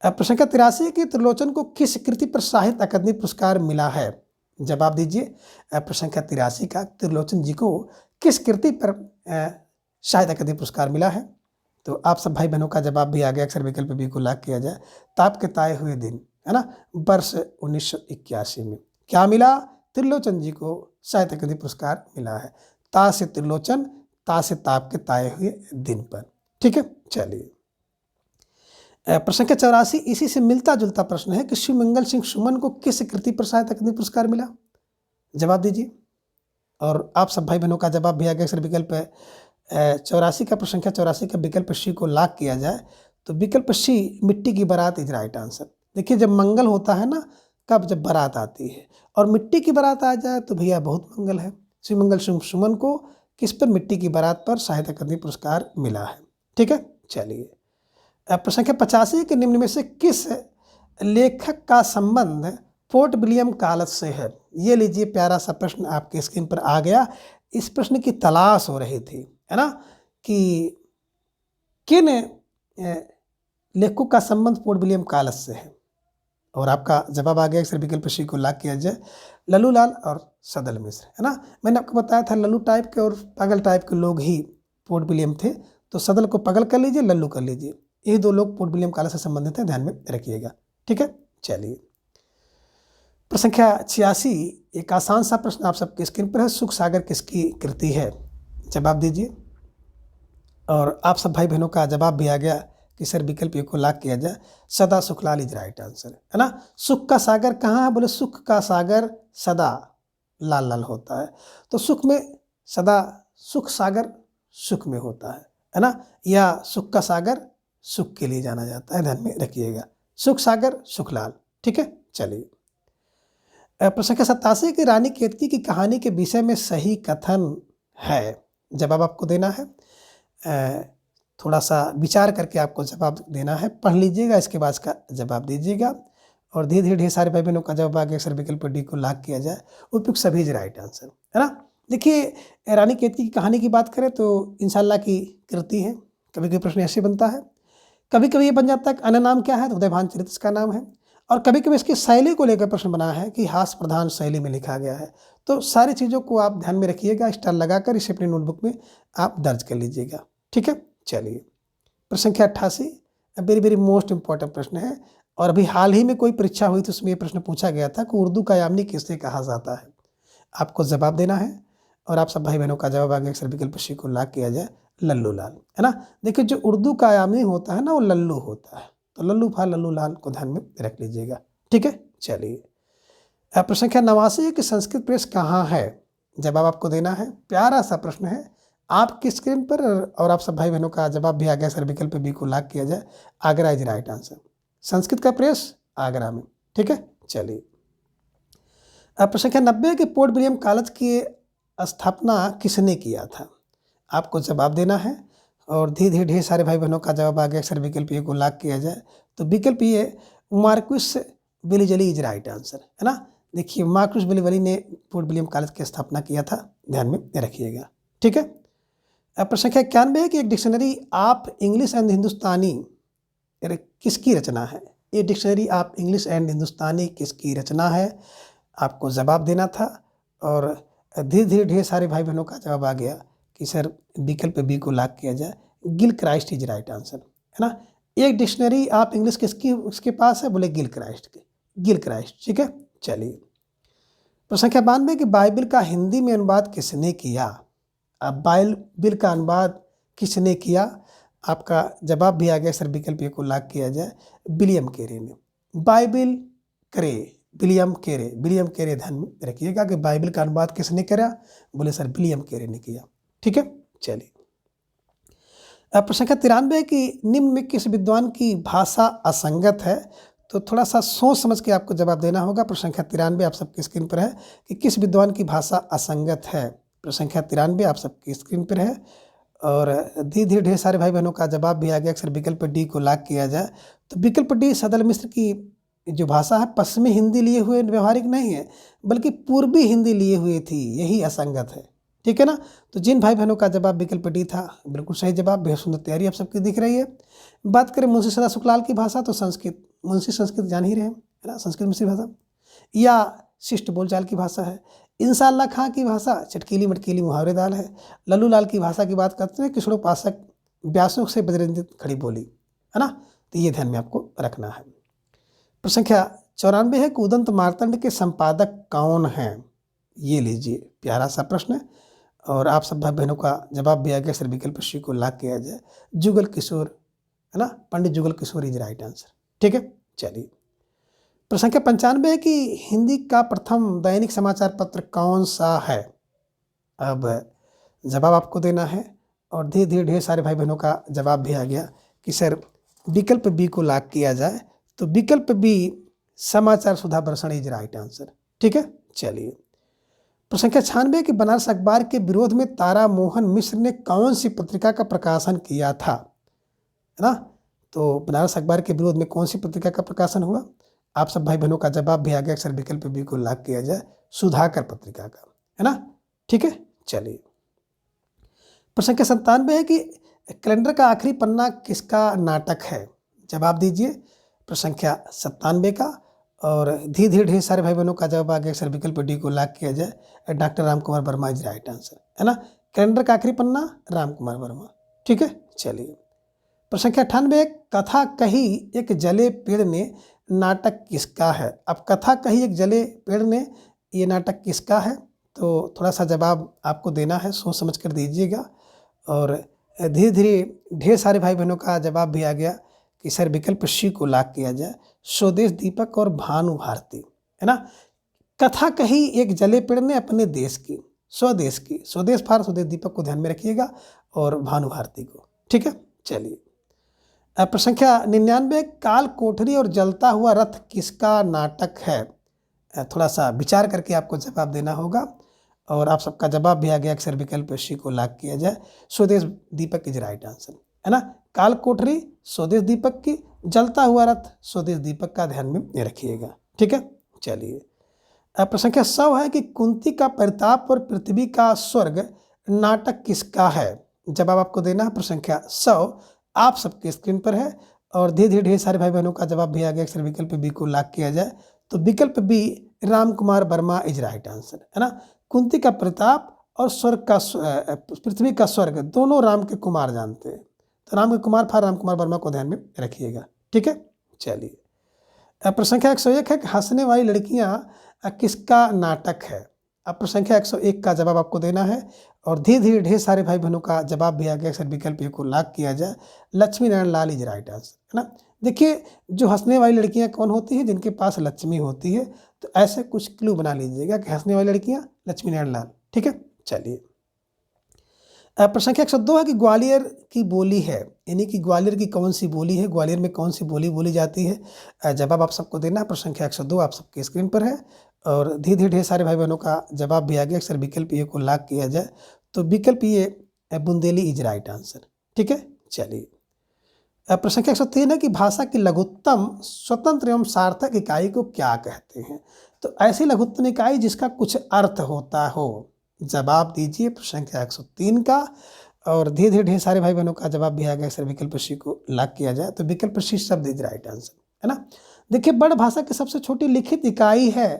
प्रश्न संख्या 83 है कि त्रिलोचन को किस कृति पर साहित्य अकादमी पुरस्कार मिला है, जवाब दीजिए। प्रश्न संख्या 83 का त्रिलोचन जी को किस कृति पर साहित्य अकादमी पुरस्कार मिला है। तो आप सब भाई बहनों का जवाब भी आ गया, अक्सर विकल्प बी को लाख किया जाए, ताप के ताए हुए दिन, है ना, वर्ष 1981 में क्या मिला, त्रिलोचन जी को साहित्य अकादमी पुरस्कार मिला है, ता से त्रिलोचन, ता से ताप के ताए हुए दिन पर, ठीक है। चलिए प्रश्न संख्या 84, इसी से मिलता जुलता प्रश्न है कि शिवमंगल सिंह सुमन को किस कृति पर साहित्य अकादमी पुरस्कार मिला, जवाब दीजिए। और आप सब भाई बहनों का जवाब भी आ गया, सर विकल्प 84 का, प्रश्न संख्या 84 का विकल्प सी को लाख किया जाए, तो विकल्प सी मिट्टी की बारात इज राइट आंसर। देखिए जब मंगल होता है ना, कब, जब बारात आती है, और मिट्टी की बारात आ जाए तो भैया बहुत मंगल है। शिवमंगल सिंह सुमन को किस पर, मिट्टी की बारात पर साहित्य अकादमी पुरस्कार मिला है, ठीक है। चलिए प्रश्न संख्या 85 के निम्न में से किस लेखक का संबंध फोर्ट विलियम कॉलेज से है। ये लीजिए, प्यारा सा प्रश्न आपके स्क्रीन पर आ गया। इस प्रश्न की तलाश हो रही थी, है ना, कि किन लेखकों का संबंध फोर्ट विलियम कॉलेज से है, और आपका जवाब आ गया, सर विकल्प सी को लाख किया जाए, लल्लू लाल और सदल मिश्र, है ना। मैंने आपको बताया था लल्लू टाइप के और पागल टाइप के लोग ही फोर्ट विलियम थे, तो सदल को पागल कर लीजिए, लल्लू कर लीजिए, ये दो लोग फोर्ट विलियम कॉलेज से संबंधित हैं, ध्यान में रखिएगा, ठीक है। चलिए प्रश्न संख्या 86, एक आसान सा प्रश्न आप सबके स्क्रीन पर है, सुख सागर किसकी कृति है, जवाब दीजिए। और आप सब भाई बहनों का जवाब भी आ गया कि सर विकल्प ए को लाख किया जाए, सदा सुखलाल इज राइट आंसर, है ना। सुख का सागर कहाँ है, बोले सुख का सागर सदा लाल लाल होता है, तो सुख में सदा, सुख सागर सुख में होता है ना, या सुख का सागर सुख के लिए जाना जाता है, ध्यान में रखिएगा, सुख सागर सुखलाल, ठीक है। चलिए प्रश्न संख्या 87 कि रानी केतकी की कहानी के विषय में सही कथन है। जवाब आपको देना है, थोड़ा सा विचार करके आपको जवाब देना है। पढ़ लीजिएगा, इसके बाद इसका जवाब दीजिएगा। और धीरे धीरे ढेर सारे भाई बहनों का जवाब आ गया। सर विकल्प डी को लॉक किया जाए, उपयुक्त सभी इज राइट आंसर, है ना। देखिए, रानी केतकी की कहानी की बात करें तो इंशाल्लाह की कृति है। कभी कभी प्रश्न ऐसे बनता है, कभी कभी ये बन जाता है कि अन्य नाम क्या है, तो उदयभान चरित्र इसका नाम है। और कभी कभी इसकी शैली को लेकर प्रश्न बना है कि हास्य प्रधान शैली में लिखा गया है। तो सारी चीज़ों को आप ध्यान में रखिएगा, स्टार लगाकर इसे अपनी नोटबुक में आप दर्ज कर लीजिएगा, ठीक है। चलिए, प्रश्न संख्या 88 वेरी वेरी मोस्ट इंपॉर्टेंट प्रश्न है। और अभी हाल ही में कोई परीक्षा हुई तो उसमें ये प्रश्न पूछा गया था कि उर्दू का यामिनी किसे कहा जाता है। आपको जवाब देना है और आप सब भाई बहनों का जवाब आ गया। अक्सर विकल्प सी को लॉक किया जाए, लल्लू लाल, है ना। देखिए, जो उर्दू का यामिनी होता है ना, वो लल्लू होता है। तो लल्लू फा लल्लू लाल को ध्यान में रख लीजिएगा, ठीक है। चलिए, प्रश्न संख्या 89 है कि संस्कृत प्रेस कहाँ है। जवाब आपको देना है, प्यारा सा प्रश्न है आपकी स्क्रीन पर। और आप सब भाई बहनों का जवाब भी आ गया। सर विकल्प बी को लॉक किया जाए, Agra is right answer. Sanskrit का प्रेस आगरा में, ठीक है। चलिए, प्रश्न संख्या 90 कि पोर्ट विलियम कॉलेज की स्थापना किसने किया था। आपको जवाब देना है और धीरे धीरे ढेर सारे भाई बहनों का जवाब आ गया। सर विकल्प ए को लॉक किया जाए, तो विकल्प ये मार्क्विस विलिजली इज राइट आंसर, है ना। देखिए, मार्क्विस विलिजली ने पोर्ट विलियम कॉलेज की स्थापना किया था, ध्यान में रखिएगा, ठीक है। प्रश्न संख्या 91 है कि एक डिक्शनरी आप इंग्लिश एंड हिंदुस्तानी किसकी रचना है। ये डिक्शनरी आप इंग्लिश एंड हिंदुस्तानी किसकी रचना है, आपको जवाब देना था। और धीरे धीरे ढेर सारे भाई बहनों का जवाब आ गया कि सर विकल्प बी को लॉक किया जाए, Gill Christ is right answer, है ना। एक डिक्शनरी आप इंग्लिश किसकी उसके पास है, बोले गिल क्राइस्ट के, गिल क्राइस्ट, ठीक है। चलिए, प्रश्न संख्या 92 कि बाइबिल का हिंदी में अनुवाद किसने किया। अब बाइबिल का अनुवाद किसने किया, आपका जवाब भी आ गया। सर विकल्प ए को लॉक किया जाए, विलियम कैरे ने। बाइबिल करे, विलियम कैरे, विलियम कैरे, ध्यान में रखिएगा कि बाइबिल का अनुवाद किसने करा, बोले सर विलियम कैरे ने किया, ठीक है। चलिए, प्रश्न संख्या 93 कि निम्न में किस विद्वान की भाषा असंगत है। तो थोड़ा सा सोच समझ के आपको जवाब देना होगा। प्रश्न संख्या 93 आप सबकी स्क्रीन पर है कि किस विद्वान की भाषा असंगत है। प्रश्न संख्या 93 आप सबकी स्क्रीन पर है। और धीरे धीरे ढेर सारे भाई बहनों का जवाब भी आ गया। अक्सर विकल्प डी को लॉक किया जाए, तो विकल्प डी सदल मिश्र की जो भाषा है पश्चिमी हिंदी लिए हुए व्यवहारिक नहीं है, बल्कि पूर्वी हिंदी लिए हुए थी, यही असंगत है, ठीक है ना। तो जिन भाई बहनों का जवाब विकल्प डी था, बिल्कुल सही जवाब, बेहद सुंदर तैयारी आप सबकी दिख रही है। बात करें मुंशी सदा सुखलाल की भाषा, तो संस्कृत, मुंशी संस्कृत जान ही रहे हैं, है ना, संस्कृत मिश्री भाषा या शिष्ट बोलचाल की भाषा है। इंशाअल्लाह खां की भाषा चटकीली मटकीली मुहावरेदार है। लल्लू लाल की भाषा की बात करते हैं, किशोरोपासक व्यासों से बजरंजित खड़ी बोली, है ना। तो ये ध्यान में आपको रखना है। प्रश्न संख्या 94 है कि उदंत मार्तंड के संपादक कौन हैं। ये लीजिए, प्यारा सा प्रश्न है। और आप सब भाई बहनों का जवाब भी आ गया। सर विकल्प सी को लॉक किया जाए, जुगल किशोर, है ना, पंडित Jugal Kishore is right answer, ठीक है। चलिए, प्रश्न संख्या 95 है कि हिंदी का प्रथम दैनिक समाचार पत्र कौन सा है। अब जवाब आपको देना है और धीरे धीरे ढेर सारे भाई बहनों का जवाब भी आ गया कि सर विकल्प बी को लॉक किया जाए, तो विकल्प बी समाचार सुधा वर्षण इज राइट आंसर, ठीक है। चलिए, प्रश्न संख्या 96 कि बनारस अखबार के विरोध में तारा मोहन मिश्र ने कौन सी पत्रिका का प्रकाशन किया था, है ना। तो बनारस अखबार के विरोध में कौन सी पत्रिका का प्रकाशन हुआ, आप सब भाई बहनों का जवाब भी आ गया। अक्सर विकल्प बी को लॉक किया जाए, सुधाकर पत्रिका का, है ना, ठीक है। चलिए, प्रश्न संख्या 97 है कि कैलेंडर का आखिरी पन्ना किसका नाटक है। जवाब दीजिए, प्रश्न संख्या 97 का। और धीरे धीरे ढेर सारे भाई बहनों का जवाब आ गया। अक्सर विकल्प डी को लॉक किया जाए, doctor Ram Kumar Verma is right answer, है ना। कैलेंडर का आखिरी पन्ना राम कुमार वर्मा, ठीक है। चलिए, प्रश्न संख्या 98 कथा कही एक जले पेड़ ने नाटक किसका है। अब कथा कही एक जले पेड़ ने, ये नाटक किसका है, तो थोड़ा सा जवाब आपको देना है, सोच समझ कर दीजिएगा। और धीरे धीरे ढेर सारे भाई बहनों का जवाब भी आ गया कि सर विकल्प सी को लॉक किया जाए, स्वदेश दीपक और भानु भारती, है ना। कथा कही एक जले पेड़ ने अपने देश की, स्वदेश की, स्वदेश फार स्वदेश दीपक को ध्यान में रखिएगा और भानु भारती को, ठीक है। चलिए, प्रश्न संख्या 99 काल कोठरी और जलता हुआ रथ किसका नाटक है। थोड़ा सा विचार करके आपको जवाब देना होगा। और आप सबका जवाब भी आ गया, अक्सर विकल्प सी को लॉक किया जाए। स्वदेश दीपक इज राइट आंसर, है ना। काल कोठरी स्वदेश दीपक की, जलता हुआ रथ स्वदेश दीपक का, ध्यान में रखिएगा। ठीक है, चलिए। अब प्रश्न संख्या 100 है कि कुंती का परिताप और पृथ्वी का स्वर्ग नाटक किसका है। जवाब आपको देना है। प्रश्न संख्या 100 आप सबके स्क्रीन पर है और धीरे धीरे ढेर सारे भाई बहनों का जवाब भी आ गया। अक्सर विकल्प बी को लॉक किया जाए तो विकल्प B Ram Kumar Verma is right answer, है ना। कुंती का प्रताप और स्वर्ग का पृथ्वी का स्वर्ग दोनों राम के कुमार जानते हैं, तो राम के कुमार फा राम कुमार वर्मा को ध्यान में रखिएगा। ठीक है, चलिए। प्रश्न संख्या 101 है कि हंसने वाली लड़कियां किसका नाटक है। अब प्रश्न संख्या 101 का जवाब आपको देना है और धीरे धीरे ढेर सारे भाई बहनों का जवाब भी आ गया। अक्सर विकल्प ए को लॉक किया जाए, Lakshmi Narayan Lal is right answer, है ना। देखिए, जो हंसने वाली लड़कियां कौन होती हैं, जिनके पास लक्ष्मी होती है। तो ऐसे कुछ क्लू बना लीजिएगा कि हंसने वाली लड़कियां लक्ष्मी नारायण लाल। ठीक है, चलिए। प्रश्न संख्या 102 है कि ग्वालियर की बोली है, यानी कि ग्वालियर की कौन सी बोली है, ग्वालियर में कौन सी बोली बोली जाती है। जवाब आप सबको देना है। प्रश्न संख्या 102 आप सबके स्क्रीन पर है और धीरे धीरे ढेर सारे भाई बहनों का जवाब भी आ गया। अक्सर विकल्प ए को लॉक किया जाए तो विकल्प ए बुंदेली इज राइट आंसर। ठीक है, चलिए। प्रश्न संख्या 103 है कि भाषा की लघुत्तम स्वतंत्र एवं सार्थक इकाई को क्या कहते हैं। तो ऐसी लघुत्तम इकाई जिसका कुछ अर्थ होता हो। जवाब दीजिए प्रश्न संख्या 103 का और धीरे धीरे ढेर सारे भाई बहनों का जवाब भी आ गया। सर विकल्प सी को लॉक किया जाए तो विकल्प सी शब्द इज राइट आंसर, है ना। देखिए, बड़ भाषा की सबसे छोटी लिखित इकाई है,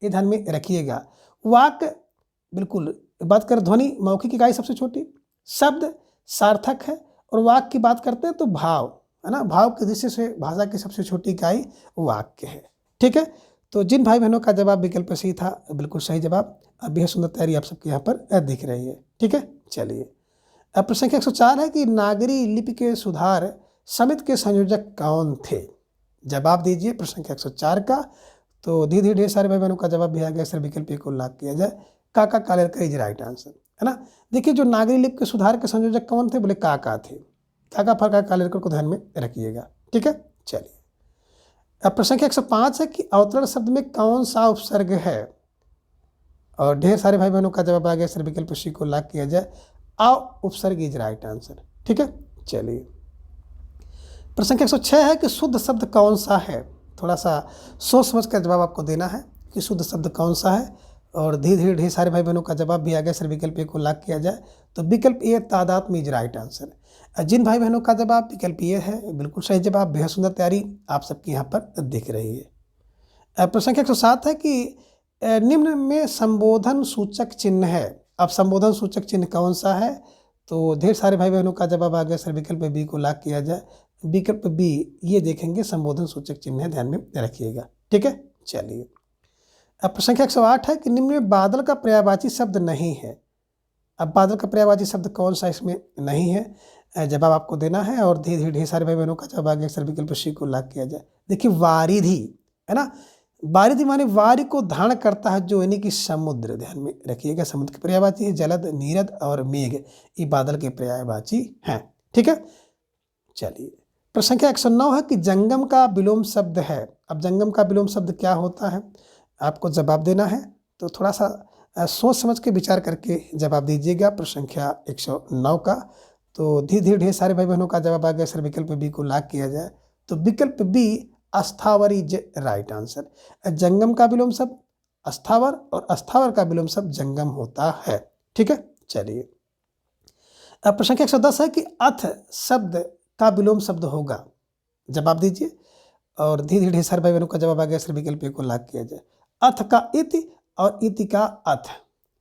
ये ध्यान में रखिएगा। वाक्य, बिल्कुल, बात कर ध्वनि मौखिक इकाई सबसे छोटी, शब्द सार्थक है और वाक्य की बात करते हैं तो भाव, है ना। भाव के दृष्टि से भाषा की सबसे छोटी इकाई वाक्य है। ठीक है, तो जिन भाई बहनों का जवाब विकल्प सही था, बिल्कुल सही जवाब। अब बेहद सुंदर तैयारी आप सबके यहाँ पर दिख रही है। ठीक है, चलिए। अब प्रश्न संख्या 104 है कि नागरी लिपि के सुधार समिति के संयोजक कौन थे। जवाब दीजिए प्रश्न संख्या 104 का। तो धीरे धीरे ढेर सारे भाई बहनों का जवाब भी आ गया। सर विकल्प को लॉक किया जाए, काका कालेलकर इज राइट आंसर, है ना। देखिए, जो नागरी लिपि के सुधार के संयोजक कौन थे, बोले काका थे। काका फरका कालेलकर को ध्यान में रखिएगा। ठीक है, चलिए। अब प्रश्न संख्या 105 है कि अवतरण शब्द में कौन सा उपसर्ग है और ढेर सारे भाई बहनों का जवाब आ गया। सर विकल्प सी को लॉक किया जाए, आ उपसर्ग इज राइट आंसर। ठीक है, चलिए। प्रश्न संख्या 106 है कि शुद्ध शब्द कौन सा है। थोड़ा सा सोच समझ कर जवाब आपको देना है कि शुद्ध शब्द कौन सा है और धीरे धीरे ढेर सारे भाई बहनों का जवाब भी आ गया। सर विकल्प ए को लॉक किया जाए तो विकल्प ए तादाद में इज राइट आंसर। जिन भाई बहनों का जवाब विकल्प ए है, बिल्कुल सही जवाब। बेहद सुंदर तैयारी आप सबकी यहाँ पर दिख रही है। प्रश्न संख्या 107 है कि निम्न में संबोधन सूचक चिन्ह है। अब संबोधन सूचक चिन्ह कौन सा है, तो ढेर सारे भाई बहनों का जवाब आ गया। सर विकल्प बी को लॉक किया जाए, विकल्प बी ये देखेंगे संबोधन सूचक चिन्ह है, ध्यान में रखिएगा। ठीक है, चलिए। अब प्रश्न संख्या 108 है कि निम्न में बादल का पर्यायवाची शब्द नहीं है। अब बादल का पर्यायवाची शब्द कौन सा इसमें नहीं है, जवाब आपको देना है और धीरे धीरे ढेर सारे भाई बहनों का जवाब आ गया। सर विकल्प सी को लॉक किया जाए। देखिए, वारिधि, है ना। वारिधि माने वारी को धारण करता है जो, यानी कि समुद्र, ध्यान में रखिएगा। समुद्र के पर्यायवाची है। जलद, नीरद और मेघ ये बादल के पर्यायवाची हैं। ठीक है, चलिए। प्रश्न संख्या 109 है कि जंगम का विलोम शब्द है। अब जंगम का विलोम शब्द क्या होता है, आपको जवाब देना है। तो थोड़ा सा सोच समझ के विचार करके जवाब दीजिएगा प्रश्न संख्या 109 का। तो धीरे धीरे ढेर सारे भाई बहनों का जवाब आ गया। सर विकल्प बी को लॉक किया जाए तो विकल्प बी अस्थावर इज राइट आंसर। जंगम का विलोम शब्द अस्थावर और अस्थावर का विलोम शब्द जंगम होता है। ठीक है, चलिए। अब प्रश्न संख्या 110 है कि अथ शब्द का विलोम शब्द होगा। जवाब दीजिए और धीरे धीरे ढेर सारे भाई बहनों का जवाब आ गया। सर विकल्प को लॉक किया जाए, अथ का इति और इति का अथ,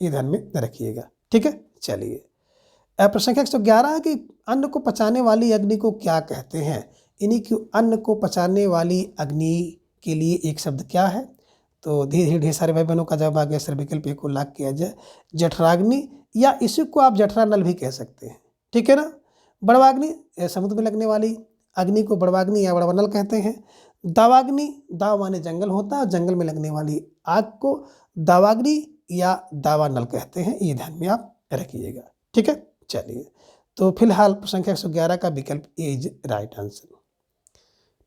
ये ध्यान में रखिएगा। ठीक है, चलिए। प्रश्न संख्या 111 है कि अन्न को पचाने वाली अग्नि को क्या कहते हैं। यानी कि अन्न को पचाने वाली अग्नि के लिए एक शब्द क्या है, तो धीरे धीरे ढेर सारे भाई बहनों का जवाब आ गया। सर विकल्प को लॉक किया जाए, जठराग्नि, या इसी को आप जठरा नल भी कह सकते हैं। ठीक है ना। बड़वाग्नि, समुद्र में लगने वाली अग्नि को बड़वाग्नि या बड़वा नल कहते हैं। दावाग्नि, दाव माने जंगल होता है, जंगल में लगने वाली आग को दावाग्नि या दावा नल कहते हैं, ये ध्यान में आप रखिएगा। ठीक है, चलिए। तो फिलहाल प्रश्न संख्या 111 का विकल्प ए इज राइट आंसर।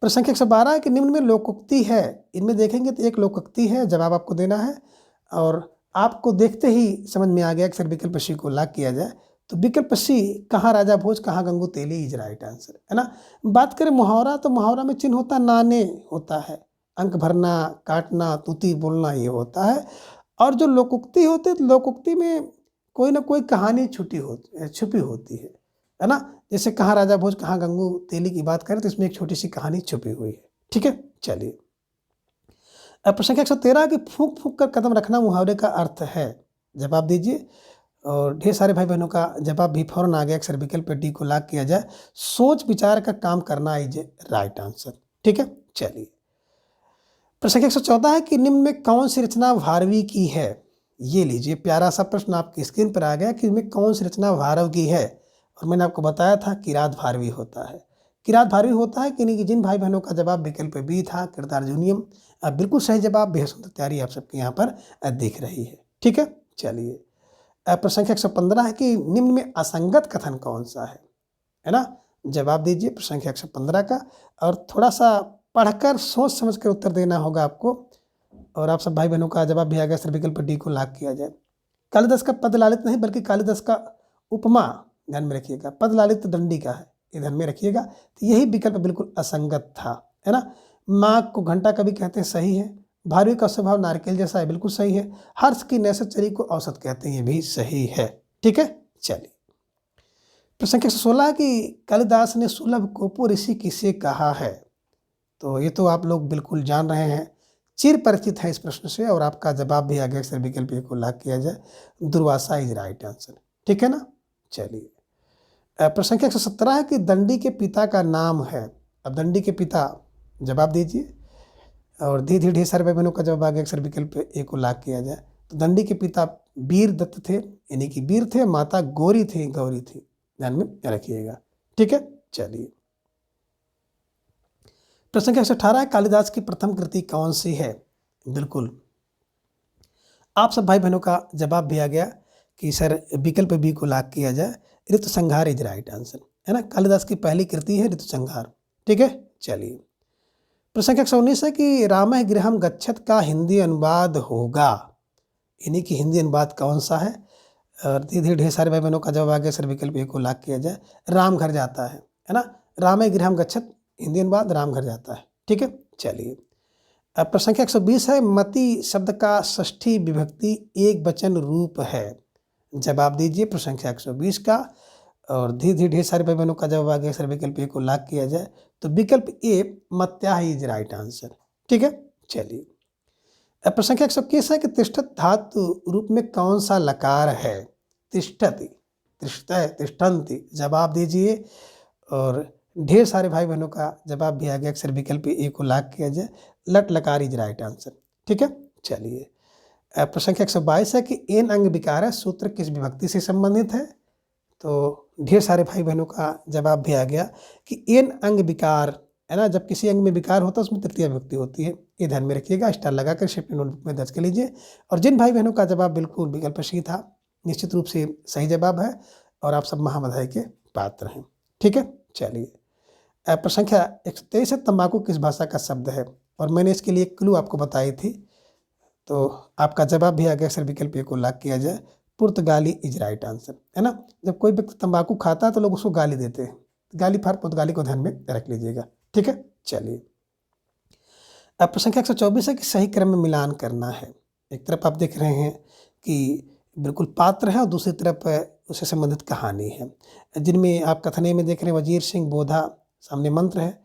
प्रश्न संख्या 112 है कि निम्न में लोकोक्ति है, इनमें देखेंगे तो एक लोकोक्ति है, जवाब आपको देना है और आपको देखते ही समझ में आ गया कि सर विकल्प सी को लॉक किया जाए। तो विकल्प सी कहाँ राजा भोज कहाँ गंगू तेली इज राइट आंसर, है ना। बात करें मुहावरा, तो मुहावरा में चिन्ह होता नाने होता है, अंक भरना, काटना, तुति बोलना, ये होता है। और जो लोकोक्ति होते हैं, तो लोकोक्ति में कोई ना कोई कहानी छुपी होती है ना। जैसे कहाँ राजा भोज कहाँ गंगू तेली की बात करें तो इसमें एक छोटी सी कहानी छुपी हुई है। ठीक है, चलिए। अब प्रश्न संख्या 113 कि फूंक फूंक कर कदम रखना मुहावरे का अर्थ है, जवाब दीजिए। और ढेर सारे भाई बहनों का जवाब भी फौरन आ गया, अक्सर विकल्प डी को लॉक किया जाए, सोच विचार का काम करना इज राइट आंसर। ठीक है, चलिए। प्रश्न संख्या 114 है कि निम्न में कौन सी रचना भारवी की है। ये लीजिए, प्यारा सा प्रश्न आपकी स्क्रीन पर आ गया कि इनमें कौन सी रचना भारव की है। और मैंने आपको बताया था किरात भारवी होता है। किरात भारवी होता है कि जिन भाई बहनों का जवाब विकल्प बी था कृतार्जुनियम, बिल्कुल सही जवाब, बेहद सुंदर तैयारी आप सबके यहाँ पर दिख रही है। ठीक है, चलिए। प्रश्न संख्या 115 है कि निम्न में असंगत कथन कौन सा है ना। जवाब दीजिए प्रश्न संख्या 115 का, और थोड़ा सा पढ़कर सोच समझ कर उत्तर देना होगा आपको। और आप सब भाई बहनों का जवाब भी आ गया, सर विकल्प डी को लॉक किया जाए। कालिदास का पद लालित नहीं बल्कि कालिदास का उपमा, ध्यान में रखिएगा, पद लालित दंडी का है, ये ध्यान में रखिएगा। तो यही विकल्प बिल्कुल असंगत था, है ना। माँ को घंटा कभी कहते हैं, सही है। भारवी का स्वभाव नारकेल जैसा है, बिल्कुल सही है। हर्ष की नैसचरी को औसत कहते हैं, ये भी सही है। ठीक है, चलिए। प्रश्न संख्या 16 है कि कालिदास ने सुलभ कोपो ऋषि किसे कहा है। तो ये तो आप लोग बिल्कुल जान रहे हैं, चिर परिचित है इस प्रश्न से, और आपका जवाब भी आ गया, सर विकल्प को लॉक किया जाए, दुर्वासा इज राइट आंसर। ठीक है ना, चलिए। प्रश्न संख्या 117 है कि दंडी के पिता का नाम है। अब दंडी के पिता, जवाब दीजिए। और धीरे धीरे ढेर सारे भाई बहनों का जवाब आ गया, सर विकल्प ए को लॉक किया जाए। तो दंडी के पिता वीर दत्त थे, यानी कि वीर थे, माता गौरी थी, ध्यान में रखिएगा। ठीक है, चलिए। प्रश्न संख्या 118 है कालिदास की प्रथम कृति कौन सी है। बिल्कुल आप सब भाई बहनों का जवाब भी आ गया कि सर विकल्प बी को लॉक किया जाए, ऋतु संहार इज राइट आंसर, है ना। कालिदास की पहली कृति है ऋतु संहार। ठीक है, चलिए। प्रश्न संख्या 119 है कि रामः गृहम गच्छत का हिंदी अनुवाद होगा, यानी कि हिंदी अनुवाद कौन सा है। और धीरे धीरे ढेर सारे भाई बहनों का जवाब आ गया, सर विकल्प ए को लॉक किया जाए, राम घर जाता है ना। रामः गृहम गच्छत, हिंदी अनुवाद राम घर जाता है। ठीक है, चलिए। अब प्रश्न संख्या 120 है मति शब्द का षष्ठी विभक्ति एक वचन रूप है। जवाब दीजिए प्रश्न संख्या 120 का, और धीरे धीरे ढेर सारे भाई बहनों का जवाब आ गया, सर विकल्प ए को लॉक किया जाए। तो विकल्प ए मत्या इज राइट आंसर। ठीक है, चलिए। अब प्रश्न संख्या 121 है कि तिष्ठत धातु रूप में कौन सा लकार है। तिष्ठति, तिष्ठतः, तिष्ठन्ति, जवाब दीजिए। और ढेर सारे भाई बहनों का जवाब भी आ गया, अक्सर विकल्प ए को लॉक किया जाए, लट लकार इज राइट आंसर। ठीक है, चलिए। प्रश्न संख्या 122 है कि एन अंग विकार है सूत्र किस विभक्ति से संबंधित है। तो ढेर सारे भाई बहनों का जवाब भी आ गया कि एन अंग विकार, है ना। जब किसी अंग में विकार होता है उसमें तृतीय विभक्ति होती है, ये ध्यान में रखिएगा, स्टार लगाकर शिफ्ट नोटबुक में दर्ज कर लीजिए। और जिन भाई बहनों का जवाब बिल्कुल विकल्प सी था, निश्चित रूप से सही जवाब है, और आप सब महाबधाई के पात्र हैं। ठीक है, चलिए। प्रश्न संख्या 123 है तंबाकू किस भाषा का शब्द है। और मैंने इसके लिए एक क्लू आपको बताई थी, तो आपका जवाब भी आ गया, सर विकल्प ए को लॉक किया जाए, पुर्तगाली इज राइट आंसर, है ना। जब कोई व्यक्ति तंबाकू खाता है तो लोग उसको गाली देते हैं, गाली फॉर पुर्तगाली को ध्यान में रख लीजिएगा। ठीक है, चलिए। अब प्रश्न संख्या 124 है कि सही क्रम में मिलान करना है। एक तरफ आप देख रहे हैं कि बिल्कुल पात्र है, और दूसरी तरफ उससे संबंधित कहानी है, जिनमें आप कथने में देख रहे हैं वजीर सिंह बोधा, सामने मंत्र है,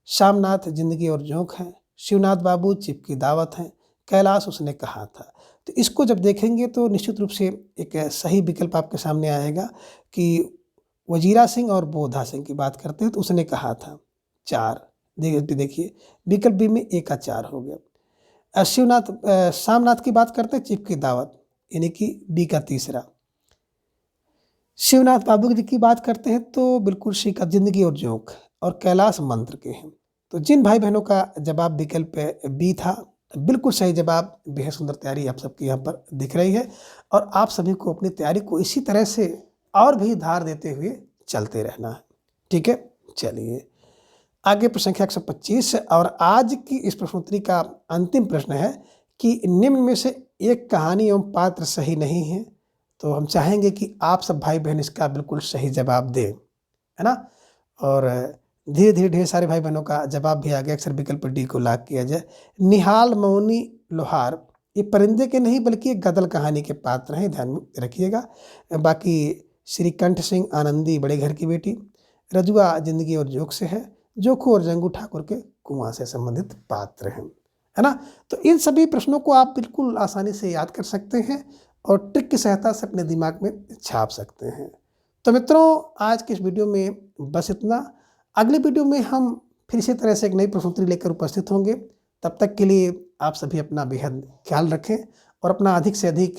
श्यामनाथ जिंदगी और जोंक है, शिवनाथ बाबू चिप की दावत है, कैलाश उसने कहा था। तो इसको जब देखेंगे तो निश्चित रूप से एक सही विकल्प आपके सामने आएगा कि वजीरा सिंह और बोधा सिंह की बात करते हैं तो उसने कहा था। 4 देखिए, विकल्प बी में ए का 4 हो गया। श्यामनाथ की बात करते हैं, चिप की दावत, यानी कि बी का 3रा। शिवनाथ बाबू जी की बात करते हैं तो बिल्कुल सी का जिंदगी और जोंक, और कैलाश मंत्र के हैं। तो जिन भाई बहनों का जवाब विकल्प बी था, बिल्कुल सही जवाब, बेहद सुंदर तैयारी आप सबकी यहाँ पर दिख रही है। और आप सभी को अपनी तैयारी को इसी तरह से और भी धार देते हुए चलते रहना है। ठीक है, चलिए। आगे प्रश्न संख्या 125 और आज की इस प्रश्नोत्तरी का अंतिम प्रश्न है कि निम्न में से एक कहानी एवं पात्र सही नहीं है। तो हम चाहेंगे कि आप सब भाई बहन इसका बिल्कुल सही जवाब दें, है ना। और धीरे धीरे ढेर सारे भाई बहनों का जवाब भी आ गया। अक्सर विकल्प डी को लॉक किया जाए। निहाल मौनी लोहार ये परिंदे के नहीं बल्कि एक गदल कहानी के पात्र हैं, ध्यान में रखिएगा। बाकी श्रीकंठ सिंह आनंदी बड़े घर की बेटी, रजुआ जिंदगी और जोक से है, जोखू और जंगू ठाकुर के कुआं से संबंधित पात्र हैं, है ना। तो इन सभी प्रश्नों को आप बिल्कुल आसानी से याद कर सकते हैं और ट्रिक की सहायता से अपने दिमाग में छाप सकते हैं। तो मित्रों, आज की इस वीडियो में बस इतना। अगले वीडियो में हम फिर इसी तरह से एक नई प्रश्नोत्तरी लेकर उपस्थित होंगे। तब तक के लिए आप सभी अपना बेहद ख्याल रखें और अपना अधिक से अधिक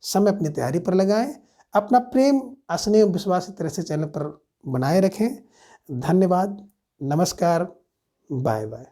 समय अपनी तैयारी पर लगाएं। अपना प्रेम, स्नेह, विश्वास इस तरह से चैनल पर बनाए रखें। धन्यवाद, नमस्कार, बाय बाय।